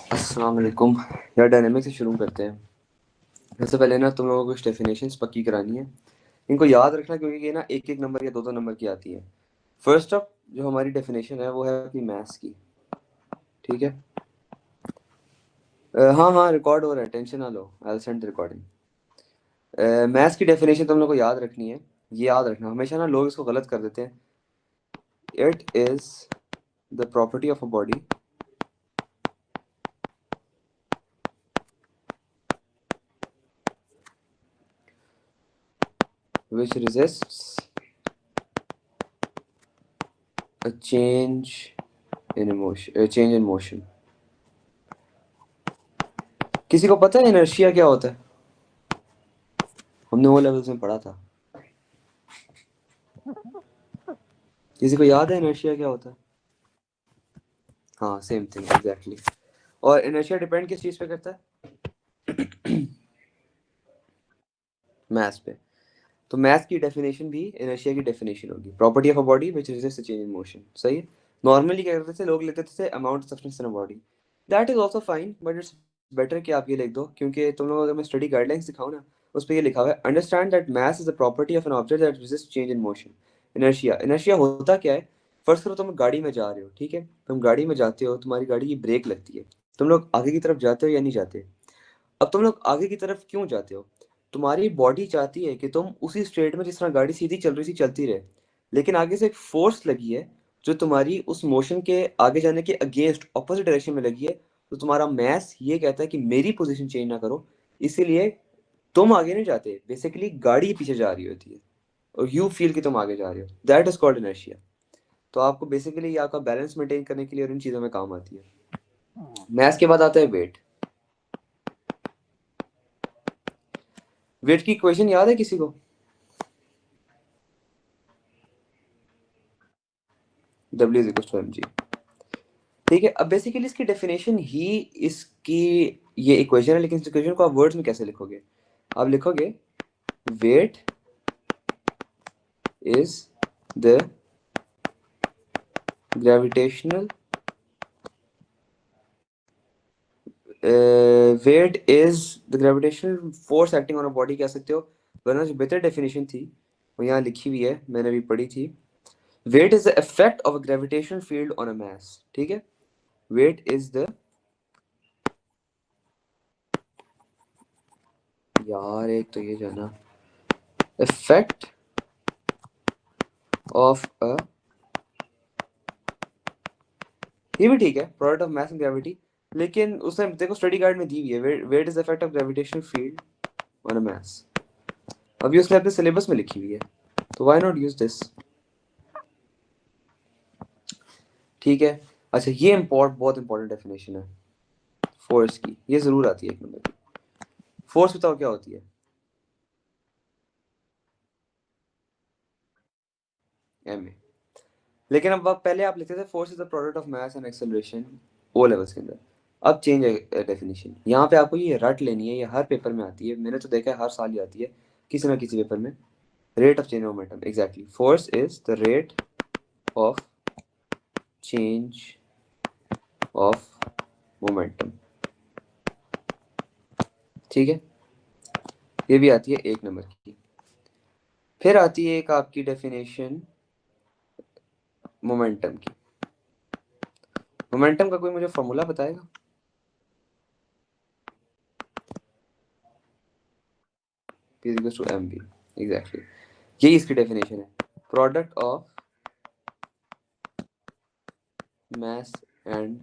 अस्सलाम वालेकुम। यार डायनेमिक से शुरू करते हैं। सबसे पहले ना तुम लोगों को कुछ डेफिनेशंस पक्की करानी है। इनको याद रखना क्योंकि ये ना एक एक नंबर या दो दो नंबर की आती है। फर्स्ट अप जो हमारी डेफिनेशन है वो है अपनी मैथ्स की। ठीक है। हाँ हाँ, रिकॉर्ड हो रहा है, टेंशन ना लो, I will send the recording. Maths की डेफिनेशन तुम लोग को याद रखनी है। ये याद रखना, हमेशा ना लोग इसको गलत कर देते हैं। It is the property of a body which resists a change in motion। किसी को पता है इनर्शिया क्या होता है? हमने वो लेवल्स में पढ़ा था। किसी को याद है इनर्शिया क्या होता है? हाँ, सेम थिंग एग्जैक्टली। और इनर्शिया डिपेंड किस चीज पे करता है? मैथ्स पे। तो मैथ्स की डेफिनेशन भी इनर्शिया की डेफिनेशन होगी, property of a body which resists change in motion. सही है। नॉर्मली क्या करते थे लोग, लेते थे amount of substance in a body. That is also fine, but it's better कि आप ये लिख दो, क्योंकि तुम लोग अगर मैं स्टडी गाइडलाइंस दिखाऊं ना, उस पर ये लिखा हुआ है, understand that mass is the property of an object that resist change in motion. Inertia, inertia होता क्या है? फर्स्ट करो तुम गाड़ी में जा रहे हो, ठीक है, तुम गाड़ी में जाते हो, तुम्हारी गाड़ी की ब्रेक लगती है, तुम लोग आगे की तरफ जाते हो या नहीं जाते? अब तुम लोग आगे की तरफ क्यों जाते हो? तुम्हारी बॉडी चाहती है कि तुम उसी स्ट्रेट में जिस तरह गाड़ी सीधी चल रही थी चलती रहे, लेकिन आगे से एक फोर्स लगी है जो तुम्हारी उस मोशन के आगे जाने के अगेंस्ट ऑपोजिट डायरेक्शन में लगी है। तो तुम्हारा मैथ ये कहता है कि मेरी पोजीशन चेंज ना करो, इसीलिए तुम आगे नहीं जाते, बेसिकली गाड़ी पीछे जा रही होती है और यू फील कि तुम आगे जा रहे हो। That is called inertia. तो आपको बेसिकली ये आपका बैलेंस मेंटेन करने के लिए और इन चीज़ों में काम आती है। मैथ्स के बाद आता है वेट। वेट की इक्वेशन याद है किसी को? W is equal to M G. ठीक है, अब बेसिकली इसकी डेफिनेशन ही इसकी ये इक्वेशन है, लेकिन इस इक्वेशन को आप वर्ड्स में कैसे लिखोगे? आप लिखोगे weight is the gravitational weight is the gravitational force acting on a body कह सकते हो, वरना जो बेहतर डेफिनेशन थी वो यहाँ लिखी हुई है, मैंने अभी पढ़ी थी। Weight is the effect of a gravitational field on a mass. ठीक है, वेट इज द, यार एक तो ये जो है ना, इफेक्ट ऑफ अ, ये भी ठीक है, product of mass and gravity, लेकिन उसने देखो स्टडी गाइड में दी हुई है, weight is effect of gravitational field on a mass. अभी उसने अपने सिलेबस में लिखी हुई है, तो व्हाई नॉट यूज दिस? ठीक है। अच्छा, ये बहुत इंपॉर्टेंट डेफिनेशन है फोर्स की, ये जरूर आती है एक नंबर की। फोर्स बताओ क्या होती है? M A. लेकिन अब पहले आप लिखते थे force is the product of mass and acceleration, O levels के अंदर। अब चेंज है डेफिनेशन, यहाँ पे आपको ये रट लेनी है, ये हर पेपर में आती है, मैंने तो देखा है हर साल ही आती है किसी ना किसी पेपर में। Rate of change of momentum, exactly, force is the rate of change of momentum. ठीक है, ये भी आती है एक नंबर की। फिर आती है एक आपकी डेफिनेशन मोमेंटम की। मोमेंटम का कोई मुझे फॉर्मूला बताएगा? P is equals to mv, exactly, यही इसकी डेफिनेशन है, product of mass and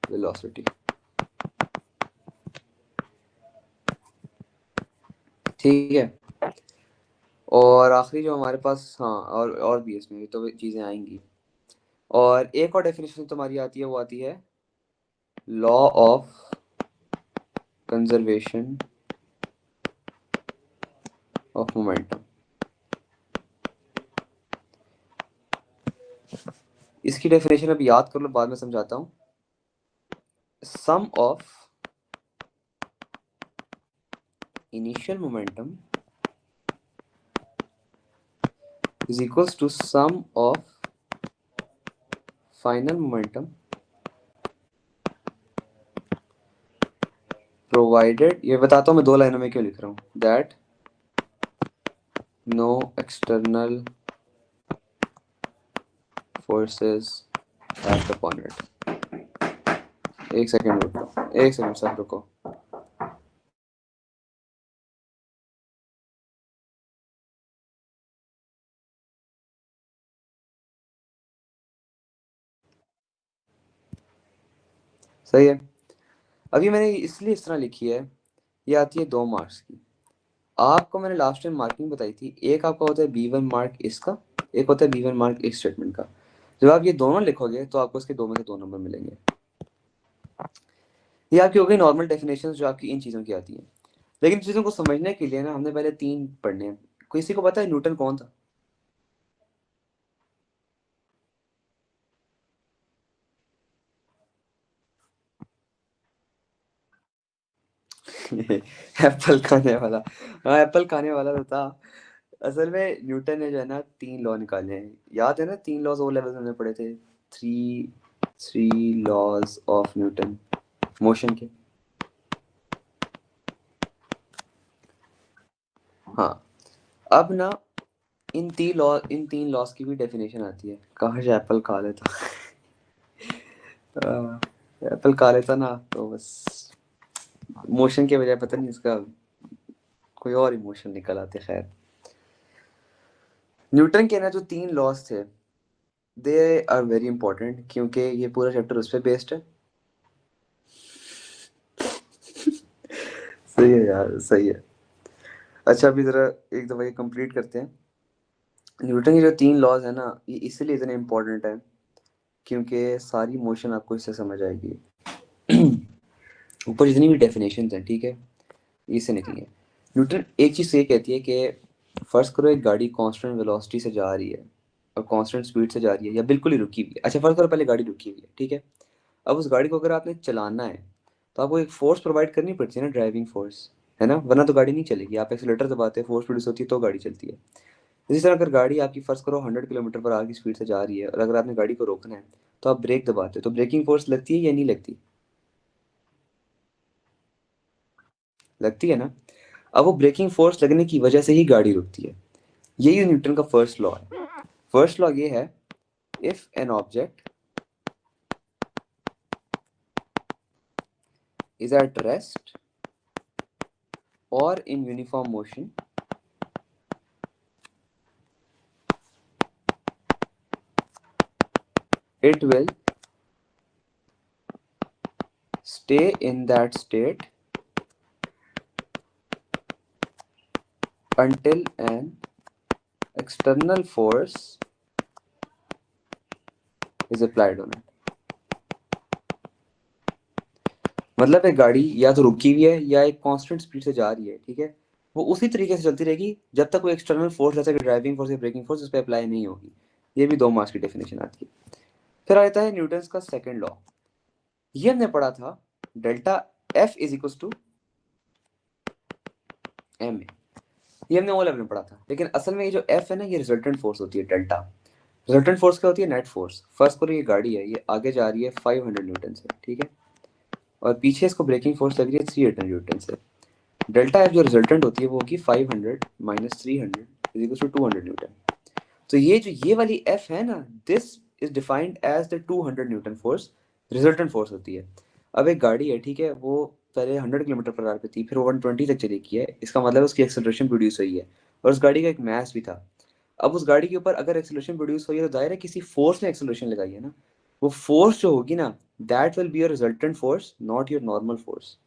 velocity। ठीक है। और आखिरी जो हमारे पास, हाँ, और भी इसमें तो चीज़ें आएंगी। और एक और डेफिनेशन तुम्हारी आती है, वो आती है law of conservation of momentum. इसकी डेफिनेशन अभी याद कर लो, बाद में समझाता हूँ। Sum of initial momentum is equals to sum of final momentum provided, ये बताता हूँ मैं 2 लाइनों में क्यों लिख रहा हूँ, that no external forces act upon it. एक सेकंड रुको, एक सेकंड सब रुको। सही है। अभी मैंने इसलिए इस तरह लिखी है, ये आती है 2 मार्क्स की। आपको मैंने लास्ट टाइम मार्किंग बताई थी, एक आपका होता है B1 मार्क इसका, एक होता है B1 मार्क इस स्टेटमेंट का। जब आप ये दोनों लिखोगे तो आपको इसके 2 में से 2 नंबर मिलेंगे। ये आपकी हो गई नॉर्मल डेफिनेशन जो आपकी इन चीज़ों की आती हैं। लेकिन चीज़ों को समझने के लिए ना हमने पहले 3 पढ़ने हैं। किसी को पता है न्यूटन कौन था? एप्पल खाने वाला, हाँ एप्पल खाने वाला तो था। असल में न्यूटन ने जो है ना 3 लॉ निकाले हैं, याद है ना 3 लॉज ओ लेवल में हमने पढ़े थे, three three laws of Newton motion के। हाँ, अब ना इन तीन लॉस की भी डेफिनेशन आती है। काश एप्पल खा लेता। एप्पल खा लेता ना तो बस मोशन के बजाय पता नहीं इसका कोई और इमोशन निकल आते। खैर, न्यूटन के ना जो 3 लॉस थे, दे आर वेरी इंपॉर्टेंट क्योंकि ये पूरा चैप्टर उस पर बेस्ड है। सही है यार, सही है। अच्छा अभी जरा एक दफा ये कंप्लीट करते हैं। न्यूटन के जो 3 लॉज है ना, ये इसलिए इतने इंपॉर्टेंट है क्योंकि सारी मोशन आपको इससे समझ आएगी। ऊपर जितनी भी डेफिनेशन हैं, ठीक है, इससे निकली है। न्यूटन एक चीज़ ये कहती है कि फर्ज करो एक गाड़ी कांस्टेंट वेलोसिटी से जा रही है और कांस्टेंट स्पीड से जा रही है या बिल्कुल ही रुकी हुई है। अच्छा फर्ज करो पहले गाड़ी रुकी हुई है, ठीक है। अब उस गाड़ी को अगर आपने चलाना है तो आपको एक फोर्स प्रोवाइड करनी पड़ती है ना, ड्राइविंग फोर्स, है ना, वरना तो गाड़ी नहीं चलेगी। आप एक्सीलरेटर दबाते हैं, फोर्स प्रोड्यूस होती है तो गाड़ी चलती है। इसी तरह अगर गाड़ी आपकी फर्ज करो 100 किलोमीटर पर आवर की स्पीड से जा रही है और अगर आपने गाड़ी को रोकना है तो आप ब्रेक दबाते हो, तो ब्रेकिंग फोर्स लगती है या नहीं लगती? लगती है ना। अब वो ब्रेकिंग फोर्स लगने की वजह से ही गाड़ी रुकती है। यही न्यूटन का फर्स्ट लॉ है। फर्स्ट लॉ ये है, if an object is at rest और in uniform motion, it will stay in that state until an external force is applied on it। मतलब एक गाड़ी या तो रुकी हुई है या एक कांस्टेंट स्पीड से जा रही है, ठीक है, वो उसी तरीके से चलती रहेगी जब तक कोई एक्सटर्नल फोर्स जैसे कि ड्राइविंग फोर्स या ब्रेकिंग फोर्स उस पर अप्लाई नहीं होगी। ये भी 2 मार्क्स की डेफिनेशन आती है। फिर आता है न्यूटन का सेकंड लॉ। ये हमने पढ़ा था, delta F is equal to M A. ये हमने ओ लेवल में पढ़ा था, लेकिन असल में ये जो एफ है ना, ये रिजल्टेंट फोर्स होती है डेल्टा। रिजल्टेंट फोर्स क्या होती है? Net force. फर्स्ट करो ये गाड़ी है, ये आगे जा रही है 500 न्यूटन से, ठीक है, और पीछे इसको ब्रेकिंग फोर्स लग रही है 300 न्यूटन से। डेल्टा एफ जो रिजल्टेंट होती है वो होगी 500 minus 300 is equal to 200 newton. तो ये जो ये वाली एफ है ना, this is defined as the 200 newton force, resultant force होती है। अब एक गाड़ी है, ठीक है, वो पहले 100 किलोमीटर पर आवर पे थी, फिर वो 120 तक चली गई है, इसका मतलब उसकी एक्सेलरेशन प्रोड्यूस हुई है और उस गाड़ी का एक मास भी था। अब उस गाड़ी के ऊपर अगर एक्सेलरेशन प्रोड्यूस हुई है तो दायरा किसी फोर्स ने एक्सेलरेशन लगाई है ना, वो फोर्स जो होगी ना, that will be your resultant force, not your normal force.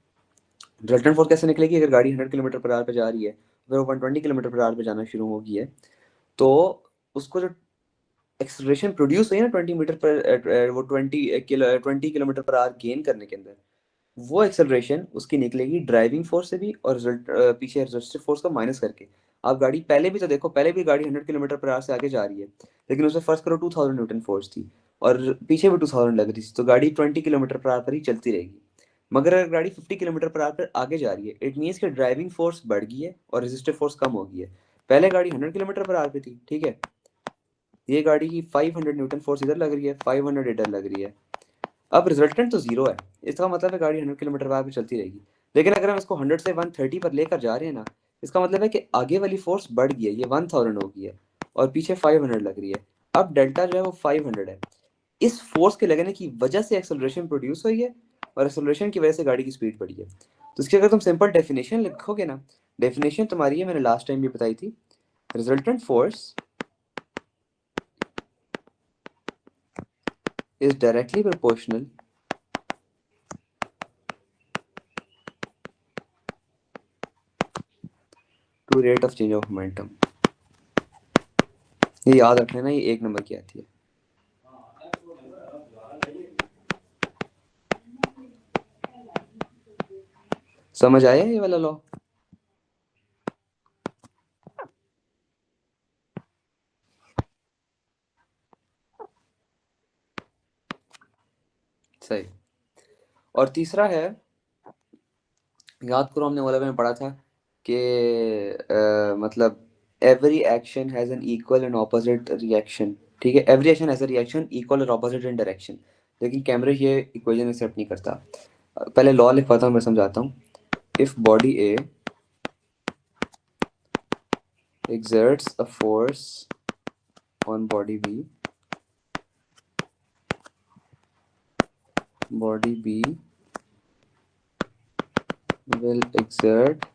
Resultant force कैसे निकलेगी? अगर गाड़ी 100 किलोमीटर पर आवर पे जा रही है, अगर वो 120 किलोमीटर पर आवर पे जाना शुरू हो गई है, तो उसको जो एक्सेलरेशन प्रोड्यूस हुई है ना 20 मीटर पर वो 20 किलोमीटर पर आवर गेन करने के अंदर, वो एक्सेलरेशन उसकी निकलेगी ड्राइविंग फोर्स से भी और पीछे रेजिस्टिव फोर्स को माइनस करके। आप गाड़ी पहले भी तो देखो, पहले भी गाड़ी 100 किलोमीटर पर आवर से आगे जा रही है, लेकिन उसमें फर्स्ट करो 2000 न्यूटन फोर्स थी और पीछे भी 2000 लग रही थी, तो गाड़ी 20 किलोमीटर पर आवर पर ही चलती रहेगी। मगर अगर गाड़ी 50 किलोमीटर पर आवर पर आगे जा रही है, इट मीन्स कि ड्राइविंग फोर्स बढ़ गई है और रेजिस्टिव फोर्स कम हो गई है। पहले गाड़ी 100 किलोमीटर पर आवर पे थी, ठीक है, ये गाड़ी की 500 न्यूटन फोर्स इधर लग रही है, 500 इधर लग रही है। अब रिजल्टेंट तो जीरो है, इसका मतलब है गाड़ी 100 किलोमीटर पर आवर पे चलती रहेगी। लेकिन अगर हम इसको 100 से 130 पर लेकर जा रहे हैं ना, इसका मतलब है कि आगे वाली फोर्स बढ़ गई है, ये 1000 हो गई है और पीछे 500 लग रही है। अब डेल्टा जो है वो 500 है। इस फोर्स के लगने की वजह से एक्सेलरेशन प्रोड्यूस हुई है और एक्सेलरेशन की वजह से गाड़ी की स्पीड बढ़ी है। तो इसकी अगर तुम सिंपल डेफिनेशन लिखोगे ना, डेफिनेशन तुम्हारी है, मैंने लास्ट टाइम भी बताई थी, resultant force is directly proportional to rate of change of momentum। ये याद रख लेना, ये 1 नंबर की आती है। समझ आया ये वाला लॉ? सही। और तीसरा है, याद करो हमने वाला में पढ़ा था कि मतलब every action has an equal and opposite reaction. ठीक है, every action has a reaction equal और ऑपोजिट इन डायरेक्शन। लेकिन कैमरे ये इक्वेशन एक्सेप्ट नहीं करता। पहले लॉ लिखवाता हूँ, मैं समझाता हूँ। If body A exerts a force on body B, body B will exert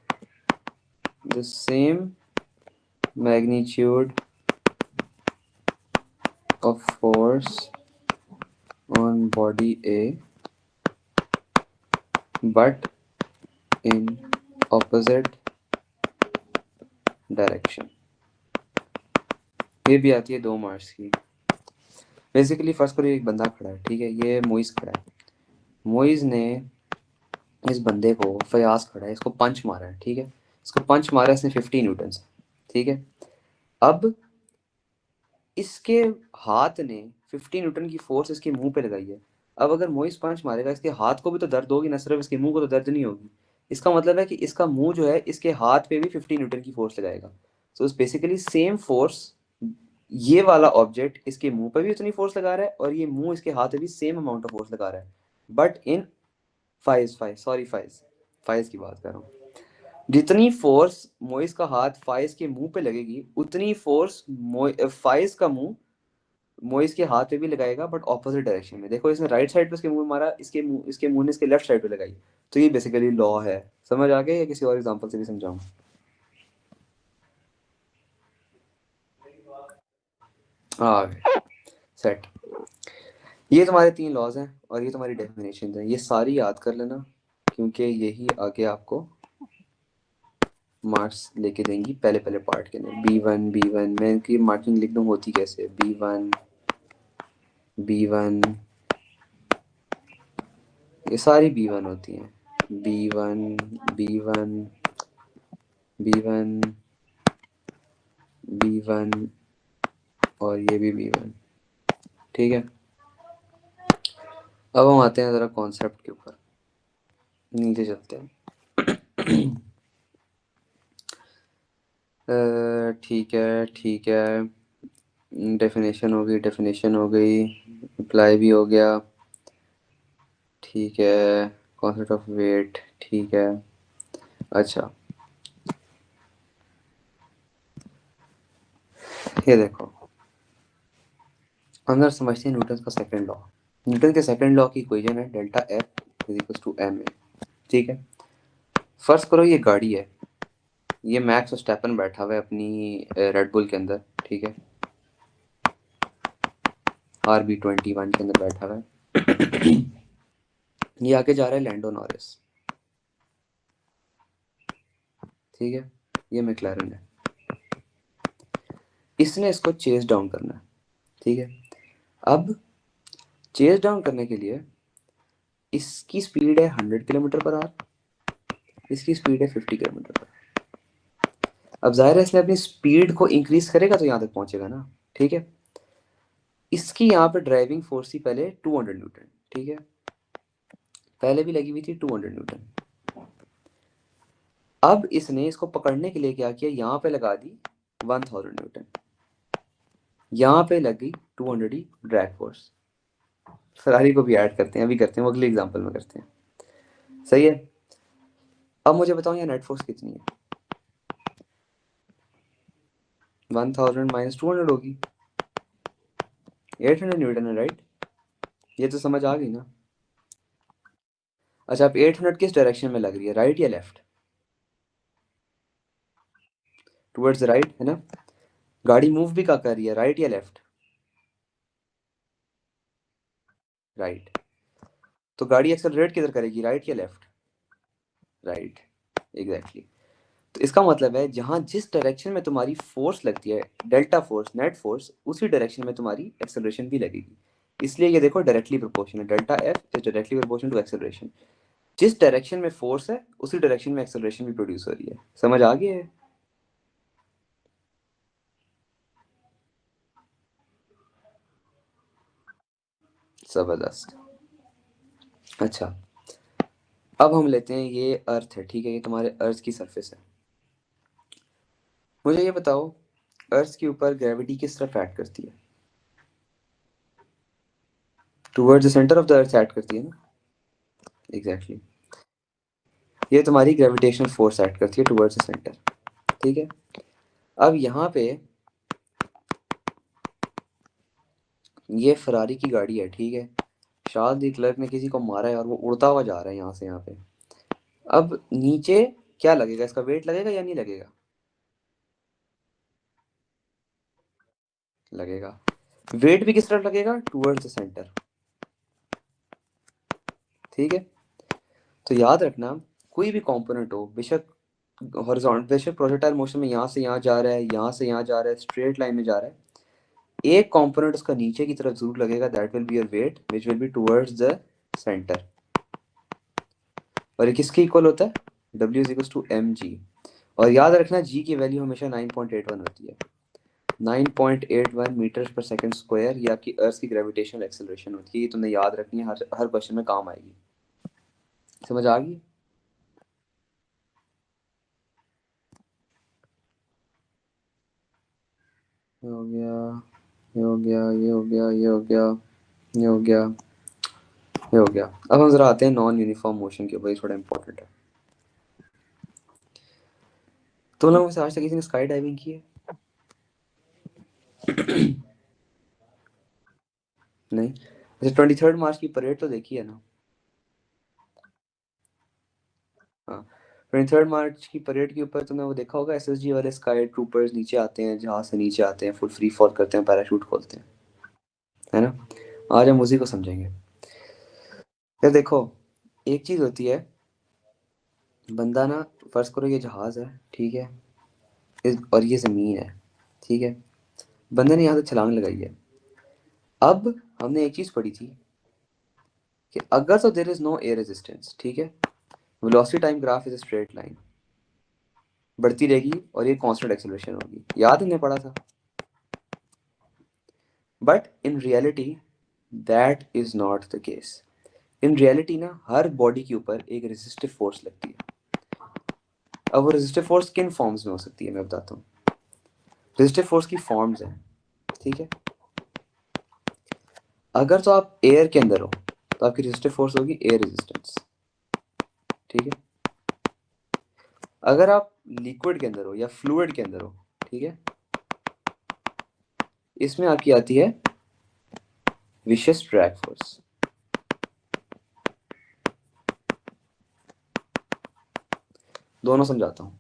the same magnitude of force on body A but in opposite direction। ये भी आती है 2 मार्क्स की। बेसिकली फर्स्ट करो, एक बंदा खड़ा है, ठीक है, ये मोइज खड़ा है। मोइज ने इस बंदे को, फयाज खड़ा है, इसको पंच मारा है, ठीक है, इसको पंच मारा है इसने 50 न्यूटन से, ठीक है। अब इसके हाथ ने 50 न्यूटन की फोर्स इसके मुंह पे लगाई है। अब अगर मोइस पंच मारेगा, इसके हाथ को भी तो दर्द होगी ना, सिर्फ इसके मुंह को तो दर्द नहीं होगी। इसका मतलब है कि इसका मुंह जो है इसके हाथ पे भी 50 न्यूटन की फोर्स लगाएगा। So it's basically same force, ये वाला ऑब्जेक्ट इसके मुंह पे भी उतनी फोर्स लगा रहा है और ये मुंह इसके हाथ पे भी सेम अमाउंट ऑफ फोर्स लगा रहा है, but in Faez Faez sorry फाइज फाइज की बात कर रहा हूँ। जितनी फोर्स मोइस का हाथ फाइज के मुंह पे लगेगी, उतनी फोर्स फाइज का मुंह मोइस के हाथ पे भी लगाएगा, बट ऑपोजिट डायरेक्शन में। देखो, इसने राइट साइड पे इसके मुंह में मारा, इसके मुंह ने इसके लेफ्ट साइड पे लगाई। तो ये बेसिकली लॉ है। समझ आ गया या किसी और एग्जांपल से भी समझाऊं? आ गए, सेट। ये तुम्हारे 3 लॉज हैं और ये तुम्हारी डेफिनेशन है। ये सारी याद कर लेना, क्योंकि यही आगे आपको मार्क्स लेके देंगी पहले पहले पार्ट के अंदर। B1 मैं इनकी मार्किंग लिख दूँ होती कैसे, B1 ये सारी B1 होती हैं। B1 B1 B1 B1 और ये भी B1। ठीक है, अब हम आते हैं ज़रा कॉन्सेप्ट के ऊपर, नीचे चलते हैं। ठीक है, ठीक है, डेफिनेशन हो गई, अप्लाई भी हो गया, ठीक है, कॉन्सेप्ट ऑफ वेट, ठीक है। अच्छा, ये देखो, अंदर समझते हैं न्यूटन का सेकंड लॉ। न्यूटन के सेकंड लॉ की इक्वेशन है delta F is equal to M A. ठीक है, फर्स्ट करो ये गाड़ी है, ये मैक्स वर्स्टैपन बैठा हुआ है अपनी रेड बुल के अंदर, ठीक है, RB21 के अंदर बैठा हुआ है। ये आगे जा रहा है लैंडो नॉरिस, ठीक है, ये मैक्लैरेन है, इसने इसको चेस डाउन करना है, ठीक है। अब चेस डाउन करने के लिए इसकी स्पीड है 100 किलोमीटर पर आवर, इसकी स्पीड है 50 किलोमीटर पर। अब जाहिर है इसने अपनी स्पीड को इंक्रीज करेगा तो यहाँ तक पहुंचेगा ना, ठीक है। इसकी यहाँ पे ड्राइविंग फोर्स थी पहले 200 न्यूटन, ठीक है, पहले भी लगी हुई थी 200 न्यूटन। अब इसने इसको पकड़ने के लिए क्या किया, यहाँ पे लगा दी 1000 न्यूटन, यहाँ पे लग गई 200 ही ड्रैग फोर्स। फरारी को भी ऐड करते हैं, अभी करते हैं, वो अगले एग्जांपल में करते हैं, सही है। अब मुझे बताओ यहाँ नेट फोर्स कितनी है? 1000 माइनस 200 होगी, 800 न्यूटन है, राइट? ये तो समझ आ गई ना? अच्छा, अब 800 किस डायरेक्शन में लग रही है, राइट या लेफ्ट? टुवर्ड्स राइट, है ना? गाड़ी मूव भी क्या कर रही है, राइट या लेफ्ट? राइट। तो गाड़ी एक्सेलरेट किधर करेगी, राइट या लेफ्ट? Right, exactly. तो इसका मतलब है जहां जिस डायरेक्शन में तुम्हारी फोर्स लगती है, डेल्टा फोर्स, नेट फोर्स, उसी डायरेक्शन में तुम्हारी एक्सेलरेशन भी लगेगी। इसलिए ये देखो डायरेक्टली प्रोपोर्शनल है, delta F is directly proportional to acceleration. जिस डायरेक्शन में फोर्स है उसी डायरेक्शन में एक्सेलरेशन भी प्रोड्यूस हो रही है। समझ आ गई है? जबरदस्त। अच्छा, अब हम लेते हैं ये अर्थ है, ठीक है, ये तुम्हारे अर्थ की सरफेस है। मुझे ये बताओ अर्थ के ऊपर ग्रेविटी किस तरफ एक्ट करती है? Towards the centre of the earth act करती है ना? एग्जैक्टली ये तुम्हारी ग्रेविटेशनल फोर्स एक्ट करती है टुवर्ड्स द सेंटर, ठीक है। अब यहाँ पे ये फरारी की गाड़ी है, ठीक है, शायद दी क्लर्क ने किसी को मारा है और वो उड़ता हुआ जा रहा है यहाँ से यहाँ पे। अब नीचे क्या लगेगा, इसका वेट लगेगा या नहीं लगेगा? लगेगा। वेट भी किस तरफ लगेगा, टुवर्ड्स द सेंटर, ठीक है। तो याद रखना कोई भी कंपोनेंट हो, बेशक हॉरिजॉन्टल, बेशक प्रोजेक्टाइल मोशन में यहाँ से यहाँ जा रहा है, यहाँ से यहाँ जा रहा है, स्ट्रेट लाइन में जा रहा है, एक कंपोनेंट उसका नीचे की तरफ जरूर लगेगा, that will be your weight which will be towards the centre. और ये किसके इक्वल होता है, W is equal to mg। और याद रखना जी की वैल्यू हमेशा 9.81 होती है। 9.81 मीटर पर सेकंड स्क्वायर ये आपकी अर्थ की ग्रेविटेशनल एक्सेलरेशन होती है। ये तुमने याद रखनी है, हर हर क्वेश्चन में काम आएगी। समझ आ गई? ये हो गया, ये हो गया, ये हो गया, ये हो गया, ये हो गया, ये हो गया। अब हम जरा आते हैं नॉन यूनिफॉर्म मोशन के ऊपर, ये थोड़ा इंपॉर्टेंट है। तो लोगों से आज तक किसी ने स्काई डाइविंग की है? नहीं? अच्छा, 23 मार्च की परेड तो देखी है ना? हाँ, 23 मार्च की परेड के ऊपर तुमने वो देखा होगा, SSG वाले स्काई ट्रूपर्स नीचे आते हैं, जहाज से नीचे आते हैं, फुल फ्री फॉल करते हैं, पैराशूट खोलते हैं, है ना? आज हम उसी को समझेंगे। यार देखो, एक चीज होती है, बंदा ना, फर्ज करो ये जहाज है, ठीक है, और ये जमीन है, ठीक है, बंदे ने यहाँ से छलांग लगाई है। अब हमने एक चीज पढ़ी थी कि अगर तो there is no air resistance, ठीक है, velocity time graph is a straight line, बढ़ती रहेगी और ये कांस्टेंट एक्सेलरेशन होगी, याद हमने पढ़ा था। But in reality that is not the case. In reality ना हर बॉडी के ऊपर एक रेजिस्टिव फोर्स लगती है। अब वो रेजिस्टिव फोर्स किन फॉर्म्स में हो सकती है मैं बताता हूँ। रेजिस्टिव फोर्स की फॉर्म्स हैं, ठीक है। अगर तो आप एयर के अंदर हो तो आपकी रेजिस्टिव फोर्स होगी एयर रेजिस्टेंस, ठीक है। अगर आप लिक्विड के अंदर हो या फ्लूइड के अंदर हो, ठीक है, इसमें आपकी आती है विशेष ड्रैग फोर्स। दोनों समझाता हूँ।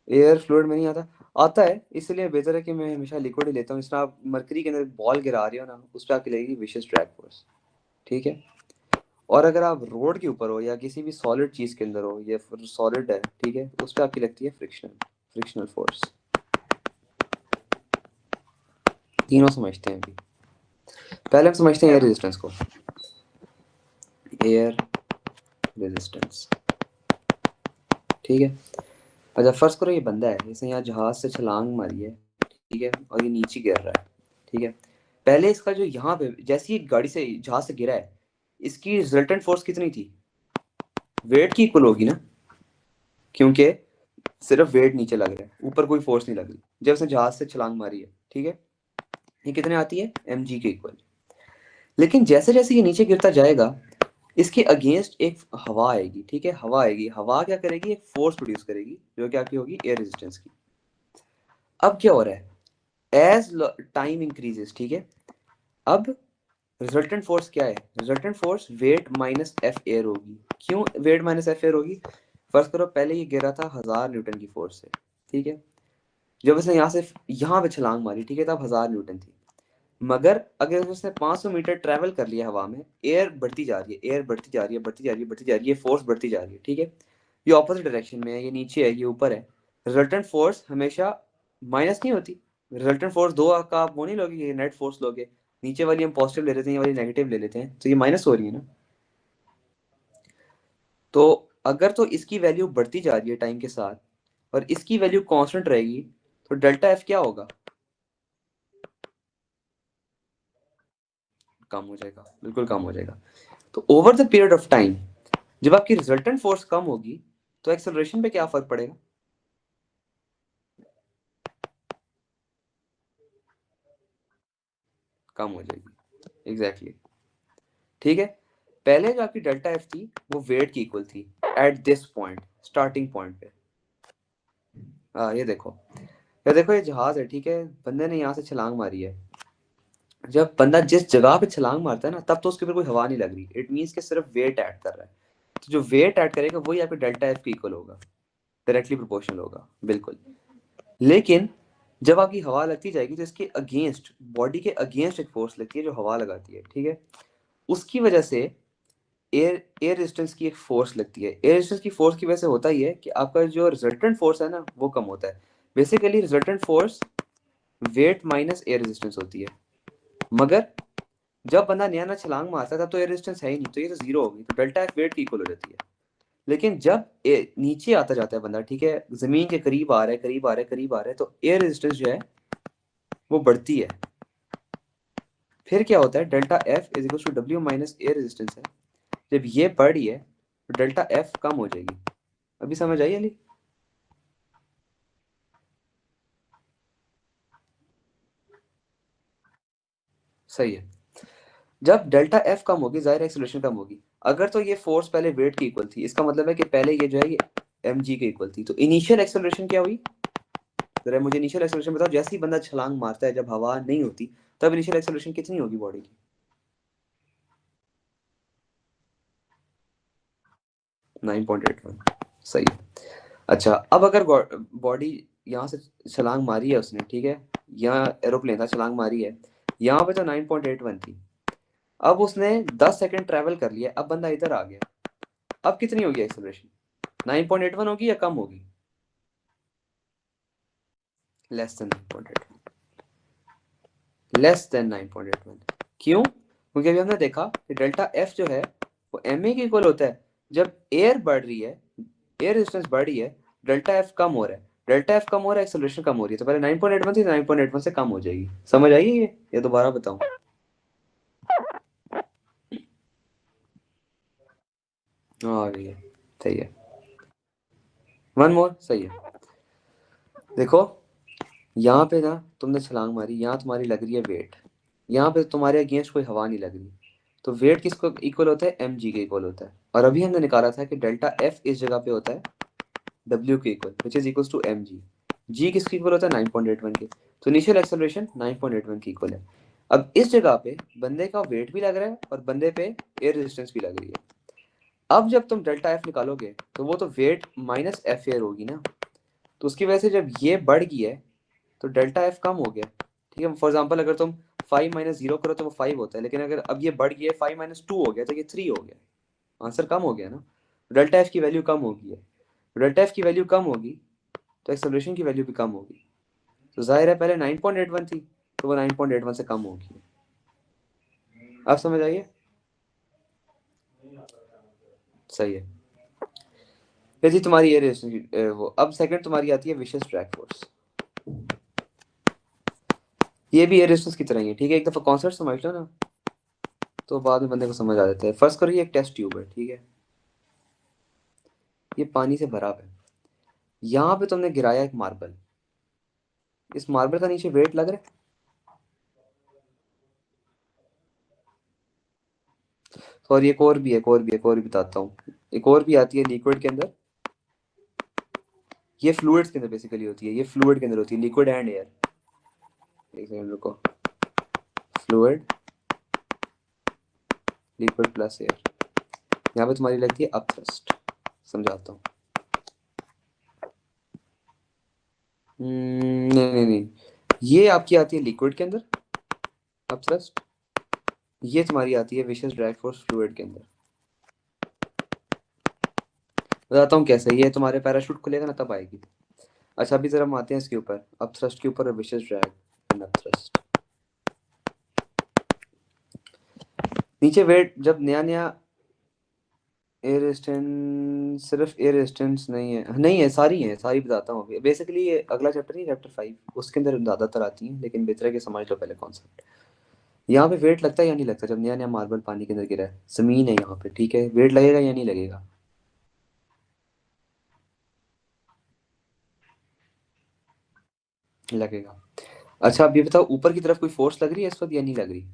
एयर फ्लूइड में नहीं आता, आता है, इसलिए बेहतर है कि मैं हमेशा लिक्विड ही लेता हूँ। इसमें आप मरकरी के अंदर बॉल गिरा रहे हो ना, उस पर आपकी लगेगी विशेष ड्रैग फोर्स, ठीक है। और अगर आप रोड के ऊपर हो या किसी भी सॉलिड चीज के अंदर हो, या फिर सॉलिड है, ठीक है, उस पर आपकी लगती है फ्रिक्शनल फोर्स। तीनों समझते हैं अभी। पहले हम समझते हैं एयर रेजिस्टेंस को। एयर रेजिस्टेंस, ठीक है। अच्छा, फर्स्ट करो ये बंदा है, इसने यहाँ जहाज से छलांग मारी है, ठीक है, और ये नीचे गिर रहा है, ठीक है। पहले इसका जो यहाँ पे जैसे ही गाड़ी से जहाज से गिरा है, इसकी रिजल्टेंट फोर्स कितनी थी, वेट की इक्वल होगी ना, क्योंकि सिर्फ वेट नीचे लग रहा है, ऊपर कोई फोर्स नहीं लग रही जब उसने जहाज से छलांग मारी है, ठीक है। ये कितने आती है, mg के इक्वल। लेकिन जैसे जैसे ये नीचे गिरता जाएगा, इसके अगेंस्ट एक हवा आएगी, ठीक है, हवा आएगी, हवा क्या करेगी, एक फोर्स प्रोड्यूस करेगी जो क्या की होगी, एयर रेजिस्टेंस की। अब क्या हो रहा है, एज टाइम इंक्रीजेस, ठीक है, अब रिजल्टेंट फोर्स क्या है, resultant force weight minus F air होगी। क्यों वेट माइनस एफ एयर होगी, फर्स्ट करो पहले ये गिरा था 1000 न्यूटन की फोर्स से, ठीक है, जब उसने यहाँ से यहाँ पे छलांग मारी, ठीक है, तब 1000 न्यूटन थी। मगर अगर उसने 500 मीटर ट्रेवल कर लिया हवा में, एयर बढ़ती जा रही है, एयर बढ़ती जा रही है, बढ़ती जा रही है, बढ़ती जा रही है, फोर्स बढ़ती जा रही है, ठीक है, ये ऑपोजिट डायरेक्शन में है, ये नीचे है, ये ऊपर है, रिजल्टेंट फोर्स हमेशा माइनस नहीं होती। रिजल्टेंट फोर्स दो का आप वो नहीं लोगे, ये नेट फोर्स लोगे, नीचे वाली हम पॉजिटिव ले लेते हैं, ये वाली नेगेटिव ले लेते हैं, तो ये माइनस हो रही है ना। तो अगर तो इसकी वैल्यू बढ़ती जा रही है टाइम के साथ और इसकी वैल्यू कांस्टेंट रहेगी, तो डेल्टा एफ क्या होगा, कम हो जाएगा, बिल्कुल कम हो जाएगा। तो over the period of time जब आपकी रिजल्टेंट फोर्स कम होगी तो एक्सेलरेशन पे क्या फर्क पड़ेगा, कम हो जाएगी, एग्जैक्टली exactly. ठीक है, पहले जो आपकी डेल्टा एफ थी वो वेट की इक्वल थी at this point, starting point पे। ये देखो ये जहाज है, ठीक है, बंदे ने यहाँ से छलांग मारी है, जब बंदा जिस जगह पे छलांग मारता है ना, तब तो उसके ऊपर कोई हवा नहीं लग रही, इट मीन्स कि सिर्फ वेट ऐड कर रहा है। तो जो वेट ऐड करेगा वही आपके डेल्टा एफ के इक्वल होगा, डायरेक्टली प्रोपोर्शनल होगा, बिल्कुल। लेकिन जब आपकी हवा लगती जाएगी तो इसके अगेंस्ट, बॉडी के अगेंस्ट एक फोर्स लगती है जो हवा लगाती है, ठीक है, उसकी वजह से एयर एयर रेजिस्टेंस की एक फोर्स लगती है। एयर रेजिस्टेंस की फोर्स की वजह से होता ही है कि आपका जो रिजल्टेंट फोर्स है ना वो कम होता है। Basically resultant force weight minus air resistance होती है, मगर जब बंदा नया नया छलांग मारता है तब तो एयर रेजिस्टेंस है ही नहीं, तो ये तो जीरो होगी, तो डेल्टा एफ वेट की इक्वल हो जाती है। लेकिन जब नीचे आता जाता है बंदा, ठीक है, जमीन के करीब आ रहा है, करीब आ रहा है, करीब आ रहा है, तो एयर रेजिस्टेंस जो है वो बढ़ती है। फिर क्या होता है, delta F is equal to W minus air resistance है, जब ये बढ़ रही है तो डेल्टा एफ कम हो जाएगी। अभी समझ आई अली? सही है, जब डेल्टा एफ कम होगी जाहिर एक्सेलरेशन कम होगी। अगर तो ये फोर्स पहले वेट की इक्वल थी, इसका मतलब है कि पहले ये जो है ये एम जी के इक्वल थी, तो इनिशियल एक्सेलरेशन क्या हुई, जरा मुझे इनिशियल एक्सेलरेशन बताओ, जैसे ही बंदा छलांग मारता है जब हवा नहीं होती, तब इनिशियल एक्सेलरेशन कितनी होगी बॉडी की, 9.81, सही है। अच्छा, अब अगर बॉडी यहाँ से छलांग मारी है उसने, ठीक है, यहाँ एरोप्लेन था, छलांग मारी है, यहाँ पे तो 9.81 थी, अब उसने 10 सेकंड ट्रेवल कर लिया, अब बंदा इधर आ गया, अब कितनी होगी एक्सेलरेशन, 9.81 होगी या कम होगी, लेस देन 9.81, लेस देन 9.81। क्यों, क्योंकि अभी हमने देखा कि डेल्टा एफ जो है वो एम ए के इक्वल होता है जब एयर बढ़ रही है, एयर रेजिस्टेंस बढ़ रही है, डेल्टा एफ कम हो रहा है, डेल्टा एफ कम हो रहा है, एक्सेलरेशन कम हो रही है, तो पहले 9.81 थी, 9.81 से कम हो जाएगी। समझ आई ये दोबारा बताऊं, हाँ ये सही है, वन मोर, सही है। देखो यहाँ पे ना तुमने छलांग मारी, यहाँ तुम्हारी लग रही है वेट, यहाँ पे तुम्हारे अगेंस्ट कोई हवा नहीं लग रही, तो वेट किसको इक्वल होता है, एम जी के इक्वल होता है। और अभी हमने निकाला था कि डेल्टा एफ इस जगह पे होता है डब्ल्यू के equal, which is equal to M G. G किसके इक्वल होता है, 9.81 के, तो इनिशियल एक्सेलरेशन 9.81 की इक्वल है। अब इस जगह पे बंदे का वेट भी लग रहा है और बंदे पे एयर रेजिस्टेंस भी लग रही है। अब जब तुम डेल्टा एफ निकालोगे तो वो तो वेट माइनस एफ एयर होगी ना, तो उसकी वजह से जब ये बढ़ गई है तो डेल्टा एफ कम हो गया, ठीक है। फॉर एग्जाम्पल अगर तुम 5 माइनस जीरो करो तो वो 5 होता है, लेकिन अगर अब ये बढ़ गया 5 माइनस 2 हो गया तो ये 3 हो गया, आंसर कम हो गया ना, डेल्टा एफ की वैल्यू कम हो गई है। डेल्टा एफ की वैल्यू कम होगी तो एक्सेलरेशन की वैल्यू भी कम होगी, तो जाहिर है पहले 9.81 थी तो वो 9.81 से कम होगी। आप समझ आइए, सही है। फिर जी तुम्हारी ये वो अब सेकंड तुम्हारी आती है विशेष ट्रैक फोर्स, ये भी एयर रेजिस्टेंस की तरह ही है, ठीक है, एक दफा कॉन्सेप्ट समझ लो ना तो बाद में बंदे को समझ आ जाता है। फर्स्ट करो ये एक टेस्ट ट्यूब है, ठीक है, ये पानी से भरा हुआ है, यहाँ पे तुमने गिराया एक मार्बल, इस मार्बल का नीचे वेट लग रहा है, और एक और भी है, एक और भी बताता हूँ। एक और भी आती है लिक्विड के अंदर, ये फ्लूइड्स के अंदर बेसिकली होती है, ये फ्लूइड के अंदर होती है, लिक्विड एंड एयर। एक सेकंड रुको, फ्लूइड, लिक्विड प्लस एयर, यहाँ पे तुम्हारी लगती है अपथ्रस्ट। समझाता हूँ। नहीं नहीं नहीं, ये आपकी आती है लिक्विड के अंदर अपथ्रस्ट, ये तुम्हारी आती है विशेष ड्रैग फोर्स फ्लूइड के अंदर। बताता हूँ कैसे, ये तुम्हारे पैराशूट खुलेगा ना तब आएगी। अच्छा अभी जरा हम आते हैं इसके ऊपर, अपथ्रस्ट के ऊपर, विशेष ड्रैग एंड अपथ्रस्ट। नीचे वेट जब नया नया, एयर रेजिस्टेंस, सिर्फ एयर रेजिस्टेंस नहीं है, नहीं है, सारी हैं, सारी बताता हूँ अभी। बेसिकली ये अगला चैप्टर नहीं, चैप्टर 5, उसके अंदर ज़्यादातर आती हैं, लेकिन बेहतर है कि समझ लो पहले कॉन्सेप्ट। यहाँ पे वेट लगता है या नहीं लगता जब नया नया मार्बल पानी के अंदर गिरा है, जमीन है यहाँ पे, ठीक है, वेट लगेगा या नहीं लगेगा? लगेगा। अच्छा अब ये बताओ, ऊपर की तरफ कोई फोर्स लग रही है इस वक्त या नहीं लग रही?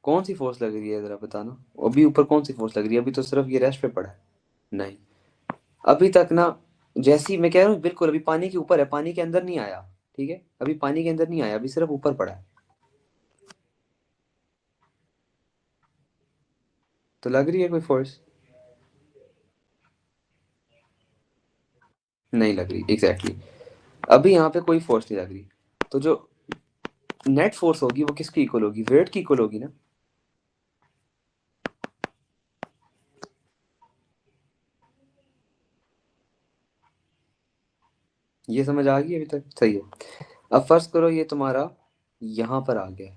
कौन सी फोर्स लग रही है जरा बताना। अभी ऊपर कौन सी फोर्स लग रही है? अभी तो सिर्फ ये रेस्ट पे पड़ा है। नहीं, अभी तक ना, जैसी मैं कह रहा हूँ बिल्कुल, अभी पानी के ऊपर है, पानी के अंदर नहीं आया। ठीक है, अभी पानी के अंदर नहीं आया, अभी सिर्फ ऊपर पड़ा है। तो लग रही है कोई फोर्स? नहीं लग रही, एग्जैक्टली exactly। अभी यहाँ पे कोई फोर्स नहीं लग रही, तो जो नेट फोर्स होगी वो किसकी इक्वल होगी? वेट की इक्वल होगी ना। ये समझ आ गई अभी तक? सही है। अब फर्ज करो ये तुम्हारा यहाँ पर आ गया,